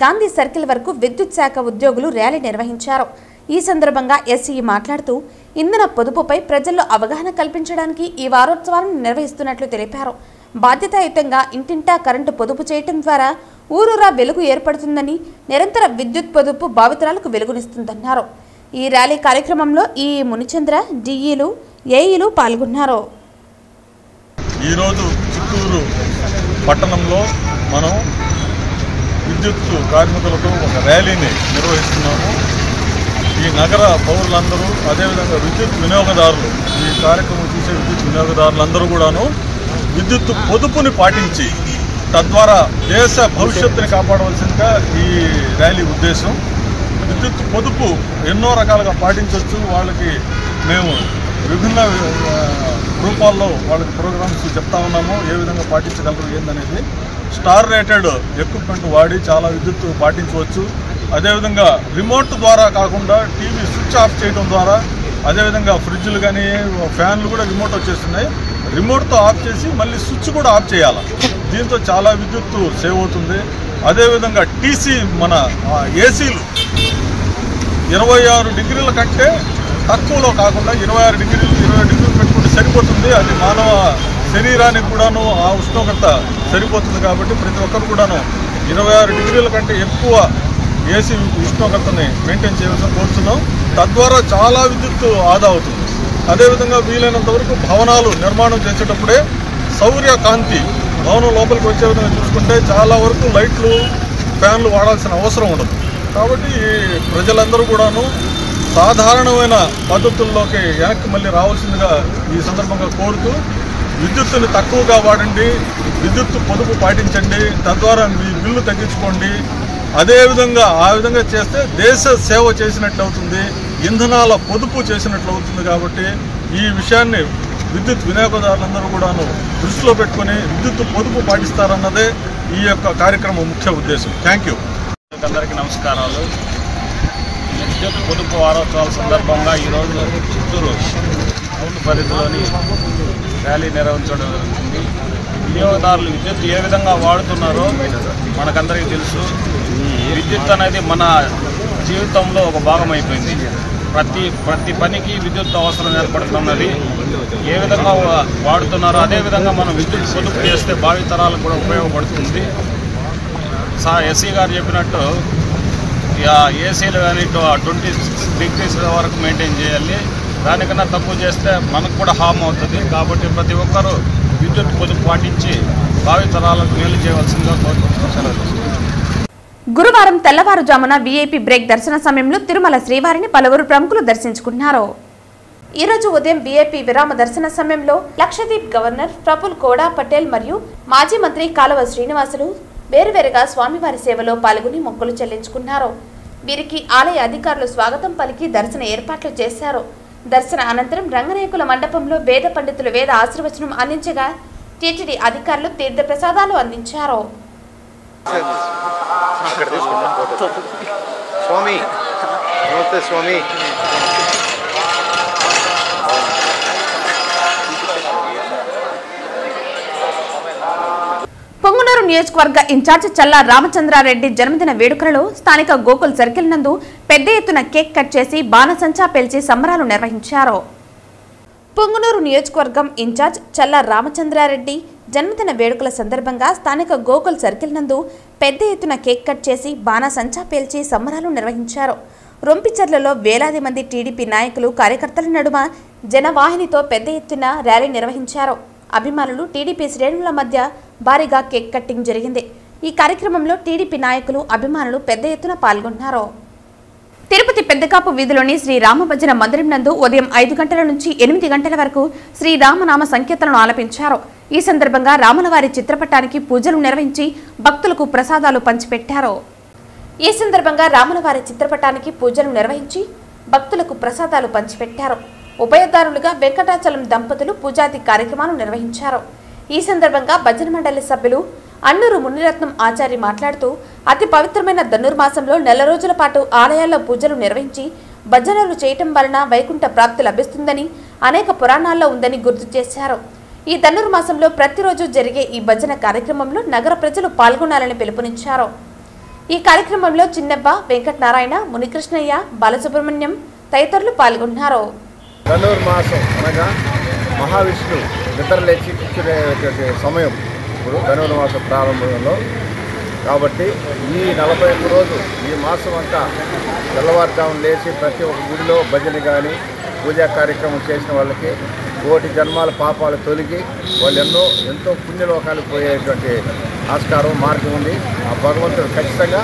గాంధీ సర్కిల్ వరకు విద్యుత్ శాఖ ఉద్యోగులు ర్యాలీ నిర్వహించారు. ఈ సందర్భంగా ఎస్ఈ మాట్లాడుతూ ఇంధన పొదుపుపై ప్రజల్లో అవగాహన కల్పించడానికి ఈ వారోత్సవాలను నిర్వహిస్తున్నట్లు తెలిపారు. బాధ్యతాయుతంగా ఇంటింటా కరెంటు పొదుపు చేయడం ద్వారా ఊరూరా వెలుగు ఏర్పడుతుందని, నిరంతర విద్యుత్ పొదుపు భావితరాలకు వెలుగునిస్తుందన్నారు. ఈ ర్యాలీ కార్యక్రమంలో ఈ మునిచంద్ర, డిఈలు, ఏఈలు పాల్గొన్నారు. ఈరోజు చిత్తూరు పట్టణంలో మనం విద్యుత్ కార్మికులతో ఒక ర్యాలీని నిర్వహిస్తున్నాము. ఈ నగర పౌరులందరూ అదేవిధంగా విద్యుత్ వినియోగదారులు, ఈ కార్యక్రమం చూసే విద్యుత్ వినియోగదారులందరూ కూడాను విద్యుత్ పొదుపుని పాటించి తద్వారా దేశ భవిష్యత్తుని కాపాడవలసిందిగా ఈ ర్యాలీ ఉద్దేశం. విద్యుత్ పొదుపు ఎన్నో రకాలుగా పాటించవచ్చు. వాళ్ళకి మేము విభిన్న రూపాల్లో వాళ్ళకి ప్రోగ్రామ్స్ చెప్తా ఉన్నాము, ఏ విధంగా పాటించగలరు ఏందనేది. స్టార్ రేటెడ్ ఎక్విప్మెంట్ వాడి చాలా విద్యుత్ పాటించవచ్చు. అదేవిధంగా రిమోట్ ద్వారా కాకుండా టీవీ స్విచ్ ఆఫ్ చేయడం ద్వారా, అదేవిధంగా ఫ్రిడ్జ్లు కానీ ఫ్యాన్లు కూడా రిమోట్ వచ్చేస్తున్నాయి, రిమోట్తో ఆఫ్ చేసి మళ్ళీ స్విచ్ కూడా ఆఫ్ చేయాలి. దీంతో చాలా విద్యుత్ సేవ్ అవుతుంది. అదేవిధంగా టీసీ మన ఏసీలు 26 డిగ్రీల కంటే తక్కువలో కాకుండా 26 డిగ్రీలు 20 డిగ్రీలు పెట్టుకుంటే సరిపోతుంది. అది మానవ శరీరానికి కూడాను ఆ ఉష్ణోగ్రత సరిపోతుంది. కాబట్టి ప్రతి ఒక్కరు కూడాను 26 డిగ్రీల కంటే ఎక్కువ ఏసీ ఉష్ణోగ్రతని మెయింటైన్ చేయవలసిన కోరుతున్నాం. తద్వారా చాలా విద్యుత్ ఆదా అవుతుంది. అదేవిధంగా వీలైనంత వరకు భవనాలు నిర్మాణం చేసేటప్పుడే సౌర్యకాంతి భవనం లోపలికి వచ్చే విధంగా చూసుకుంటే చాలా వరకు లైట్లు, ఫ్యాన్లు వాడాల్సిన అవసరం ఉండదు. కాబట్టి ప్రజలందరూ కూడాను సాధారణమైన పద్ధతుల్లోకి వెనక్కి మళ్ళీ రావాల్సిందిగా ఈ సందర్భంగా కోరుతూ విద్యుత్తుని తక్కువగా వాడండి, విద్యుత్తు పొదుపు పాటించండి, తద్వారా మీ బిల్లు తగ్గించుకోండి. అదేవిధంగా ఆ విధంగా చేస్తే దేశ సేవ చేసినట్లు అవుతుంది, ఇంధనాల పొదుపు చేసినట్లు అవుతుంది. కాబట్టి ఈ విషయాన్ని విద్యుత్ వినియోగదారులందరూ కూడాను దృష్టిలో పెట్టుకుని విద్యుత్ పొదుపు పాటిస్తారన్నదే ఈ యొక్క కార్యక్రమం ముఖ్య ఉద్దేశం. Thank you. అందరికీ నమస్కారాలు. విద్యుత్ పొదుపు వారోత్సవాల సందర్భంగా ఈరోజు చిత్తూరు టౌన్ పరిధిలోని ర్యాలీ నిర్వహించడం జరుగుతుంది. వినియోగదారులు విద్యుత్ ఏ విధంగా వాడుతున్నారో మనకందరికీ తెలుసు. విద్యుత్ అనేది మన జీవితంలో ఒక భాగం అయిపోయింది. ప్రతి పనికి విద్యుత్ అవసరం ఏర్పడుతున్నది. ఏ విధంగా వాడుతున్నారో అదేవిధంగా మనం విద్యుత్ పొదుపు చేస్తే భావితరాలకు కూడా ఉపయోగపడుతుంది. ఎస్సీ గారు చెప్పినట్టు ఏసీలు కానీ 26 degrees వరకు మెయింటైన్ చేయాలి. దానికన్నా తక్కువ చేస్తే మనకు కూడా హామ్ అవుతుంది. కాబట్టి ప్రతి ఒక్కరూ విద్యుత్ పొదుపు పాటించి భావితరాలకు మేలు చేయవలసిందిగా కోరుకుంటున్నాను. గురువారం తెల్లవారుజామున వీఐపీ బ్రేక్ దర్శన సమయంలో తిరుమల శ్రీవారిని పలువురు ప్రముఖులు దర్శించుకున్నారు. ఈరోజు ఉదయం వీఐపీ విరామ దర్శన సమయంలో లక్షద్వీప్ గవర్నర్ ప్రఫుల్ కోడా పటేల్ మరియు మాజీ మంత్రి కాలువ శ్రీనివాసులు వేరువేరుగా స్వామివారి సేవలో పాల్గొని మొక్కులు చెల్లించుకున్నారు. వీరికి ఆలయ అధికారులు స్వాగతం పలికి దర్శన ఏర్పాట్లు చేశారు. దర్శన అనంతరం రంగనాయకుల మండపంలో వేద పండితులు వేద ఆశీర్వచనం అందించగా టీటీడీ అధికారులు తీర్థ ప్రసాదాలు అందించారు. పొంగునూరు నియోజకవర్గ ఇన్ఛార్జ్ చల్లా రామచంద్రారెడ్డి జన్మదిన వేడుకలలో స్థానిక గోకుల్ సర్కిల్ నందు పెద్ద ఎత్తున కేక్ కట్ చేసి బాణసంచా పేల్చి సంబరాలు నిర్వహించారు. పొంగునూరు నియోజకవర్గం ఇన్ఛార్జ్ చల్లా రామచంద్రారెడ్డి జన్మదిన వేడుకల సందర్భంగా స్థానిక గోకుల్ సర్కిల్ నందు పెద్ద ఎత్తున కేక్ కట్ చేసి బాణసంచా పేల్చి సంబరాలు నిర్వహించారు. రొంపిచర్లలో వేలాది మంది టీడీపీ నాయకులు కార్యకర్తల నడుమ జనవాహినితో పెద్ద ఎత్తున ర్యాలీ నిర్వహించారు. అభిమానులు టీడీపీ శ్రేణుల మధ్య భారీగా కేక్ కట్టింగ్ జరిగింది. ఈ కార్యక్రమంలో టీడీపీ నాయకులు అభిమానులు పెద్ద ఎత్తున పాల్గొన్నారు. తిరుపతి పెద్దకాపు వీధిలోని శ్రీరామ భజన మందిరం నందు ఉదయం 5 గంటల నుంచి 8 గంటల వరకు శ్రీరామనామ సంకీర్తనలు ఆలపించారు. ఈ సందర్భంగా రాములవారి చిత్రపటానికి పూజలు నిర్వహించి భక్తులకు ప్రసాదాలు పంచిపెట్టారు. ఈ సందర్భంగా రాములవారి చిత్రపటానికి పూజలు నిర్వహించి భక్తులకు ప్రసాదాలు పంచిపెట్టారు. ఉభయదారులుగా వెంకటాచలం దంపతులు పూజాది కార్యక్రమాలు నిర్వహించారు. ఈ సందర్భంగా భజన మండలి సభ్యులు అన్నూరు మునిరత్నం ఆచారి మాట్లాడుతూ అతి పవిత్రమైన ధనుర్మాసంలో 4 రోజుల పాటు ఆలయాల్లో పూజలు నిర్వహించి భజనలు చేయటం వలన వైకుంఠ ప్రాప్తి లభిస్తుందని అనేక పురాణాల్లో ఉందని గుర్తు చేశారు. ఈ ధనుర్మాసంలో ప్రతిరోజు జరిగే ఈ భజన కార్యక్రమంలో నగర ప్రజలు పాల్గొనాలని పిలుపునిచ్చారు. ఈ కార్యక్రమంలో చిన్నబ్బ, వెంకటనారాయణ, మునికృష్ణయ్య, బాలసుబ్రహ్మణ్యం తదితరులు పాల్గొన్నారు. ధనుర్మాసం అనగా మహావిష్ణువు నిద్రలేచి కూర్చునేటువంటి సమయం ఇప్పుడు ధనుర్మాసం ప్రారంభంలో. కాబట్టి ఈ 41 రోజు ఈ మాసం అంతా తెల్లవారుజామున లేచి ప్రతి ఒక్క గుడిలో భజన కానీ పూజా కార్యక్రమం చేసిన వాళ్ళకి కోటి జన్మాల పాపాలు తొలగి వాళ్ళు ఎంతో పుణ్యలోకాలకు పోయేటువంటి ఆస్కారం మార్గం ఉంది. ఆ భగవంతుడు ఖచ్చితంగా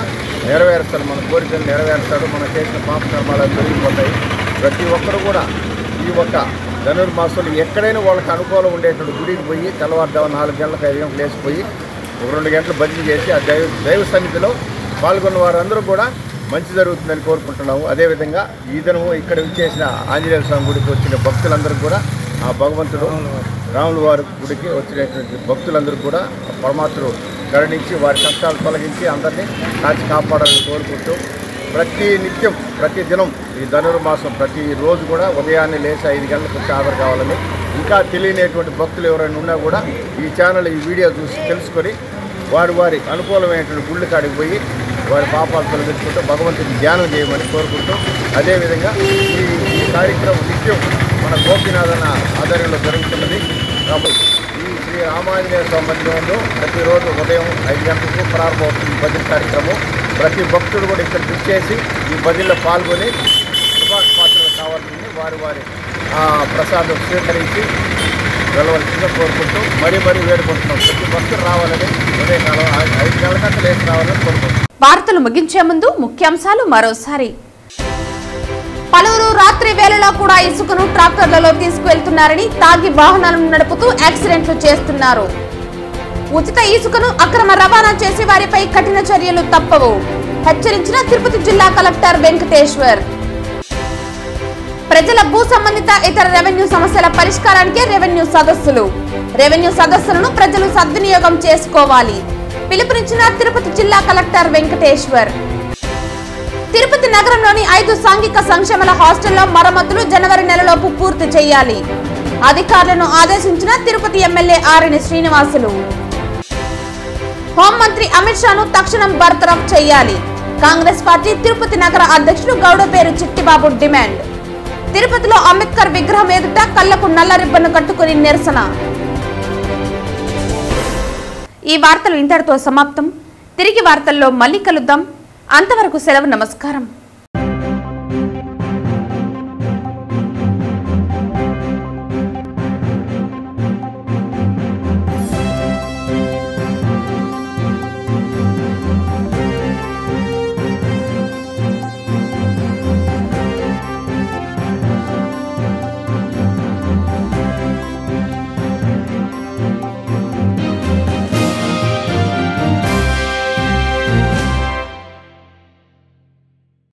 నెరవేరుస్తాడు, మన కోరికలు నెరవేరుస్తాడు, మనం చేసిన పాప కర్మాలు తొలగిపోతాయి. ప్రతి ఒక్కరు కూడా ఈ ఒక్క ధనుర్మాసంలో ఎక్కడైనా వాళ్ళకి అనుకూలం ఉండేటువంటి గుడికి పోయి తెల్లవారుజాము 4 గంటలకు 5 గంటలు వేసిపోయి 2 గంటలు భజన చేసి ఆ దైవ సన్నిధిలో పాల్గొన్న వారందరూ కూడా మంచి జరుగుతుందని కోరుకుంటున్నాము. అదేవిధంగా ఈ దినము ఇక్కడ విచ్చేసిన ఆంజనేయ స్వామి గుడికి వచ్చిన భక్తులందరూ కూడా ఆ భగవంతుడు రాముల వారి గుడికి వచ్చినటువంటి భక్తులందరూ కూడా పరమాత్ముడు కరుణించి వారి కష్టాలు తొలగించి అందరినీ కాచి కాపాడాలని కోరుకుంటూ ప్రతి నిత్యం ప్రతి దినం ఈ ధనుర్మాసం ప్రతిరోజు కూడా ఉదయాన్నే లేచి 5 గంటలకు వచ్చి హాజరు కావాలని, ఇంకా తెలియనటువంటి భక్తులు ఎవరైనా ఉన్నా కూడా ఈ ఛానల్ ఈ వీడియో చూసి తెలుసుకొని వారి అనుకూలమైనటువంటి గుళ్ళు కాడికి పోయి వారి పాపాలు తొలగించుకుంటూ భగవంతుని ధ్యానం చేయమని కోరుకుంటూ, అదేవిధంగా ఈ కార్యక్రమం నిత్యం మన గోపీనాథన ఆధ్వర్యంలో జరుగుతున్నది. కాబట్టి ఈ శ్రీ రామాంజనేయ స్వామి మందిరంలో ప్రతిరోజు ఉదయం 5 గంటలకు ప్రారంభమవుతుంది భజన కార్యక్రమం. ప్రతి భక్తుడు కూడా ఇక్కడ చేసి ఈ భజనలో పాల్గొని కృపాపాత్రలు కావాల్సింది వారి ప్రసాదం స్వీకరించి వెళ్ళవలసిందిగా కోరుకుంటూ మరీ వేడుకుంటున్నాం. ప్రతి భక్తులు రావాలని ఉదయకాలం 5 గంటల కంటే లేచి రావాలని కోరుకుంటున్నాం. వార్తలు ముగించే ముందు ముఖ్యాంశాలు మరోసారి. పలువురు రాత్రి వేళలో కూడా ఇసుకను ట్రాక్టర్లలో తీసుకువెళ్తున్నారని, తాగి వాహనాలను నడుపుతూ యాక్సిడెంట్లు చేస్తున్నారు. ఉచిత ఇసుకను అక్రమ రవాణా చేసే వారిపై కఠిన చర్యలు తప్పవు హెచ్చరించిన తిరుపతి జిల్లా కలెక్టర్ వెంకటేశ్వర్. ప్రజల భూ సంబంధిత ఇతర రెవెన్యూ సమస్యల పరిష్కారానికే రెవెన్యూ సదస్సులు. రెవెన్యూ సదస్సులను ప్రజలు సద్వినియోగం చేసుకోవాలి పిలుపునిచ్చిన తిరుపతి జిల్లా కలెక్టర్ వెంకటేశ్వర్. తిరుపతి నగరంలోని 5 సాంఘిక సంక్షేమాల హాస్టల్లో మరమ్మతులు జనవరి నెలలోపు పూర్తి చేయాలి అధికారులను ఆదేశించిన తిరుపతి ఎమ్మెల్యే ఆర్ఎన్ శ్రీనివాసులు. హోంమంత్రి అమిత్ షాను తక్షణం బర్తరఫ్ చేయాలి కాంగ్రెస్ పార్టీ తిరుపతి నగర అధ్యక్షుడు గౌడపేరు చిట్టిబాబు డిమాండ్. తిరుపతిలో అంబేద్కర్ విగ్రహం ఎదుట కళ్లకు నల్ల రిబ్బన్ను కట్టుకుని నిరసన. ఈ వార్తలు ఇంతటితో సమాప్తం. తిరిగి వార్తల్లో మళ్ళీ కలుద్దాం. అంతవరకు సెలవు. నమస్కారం.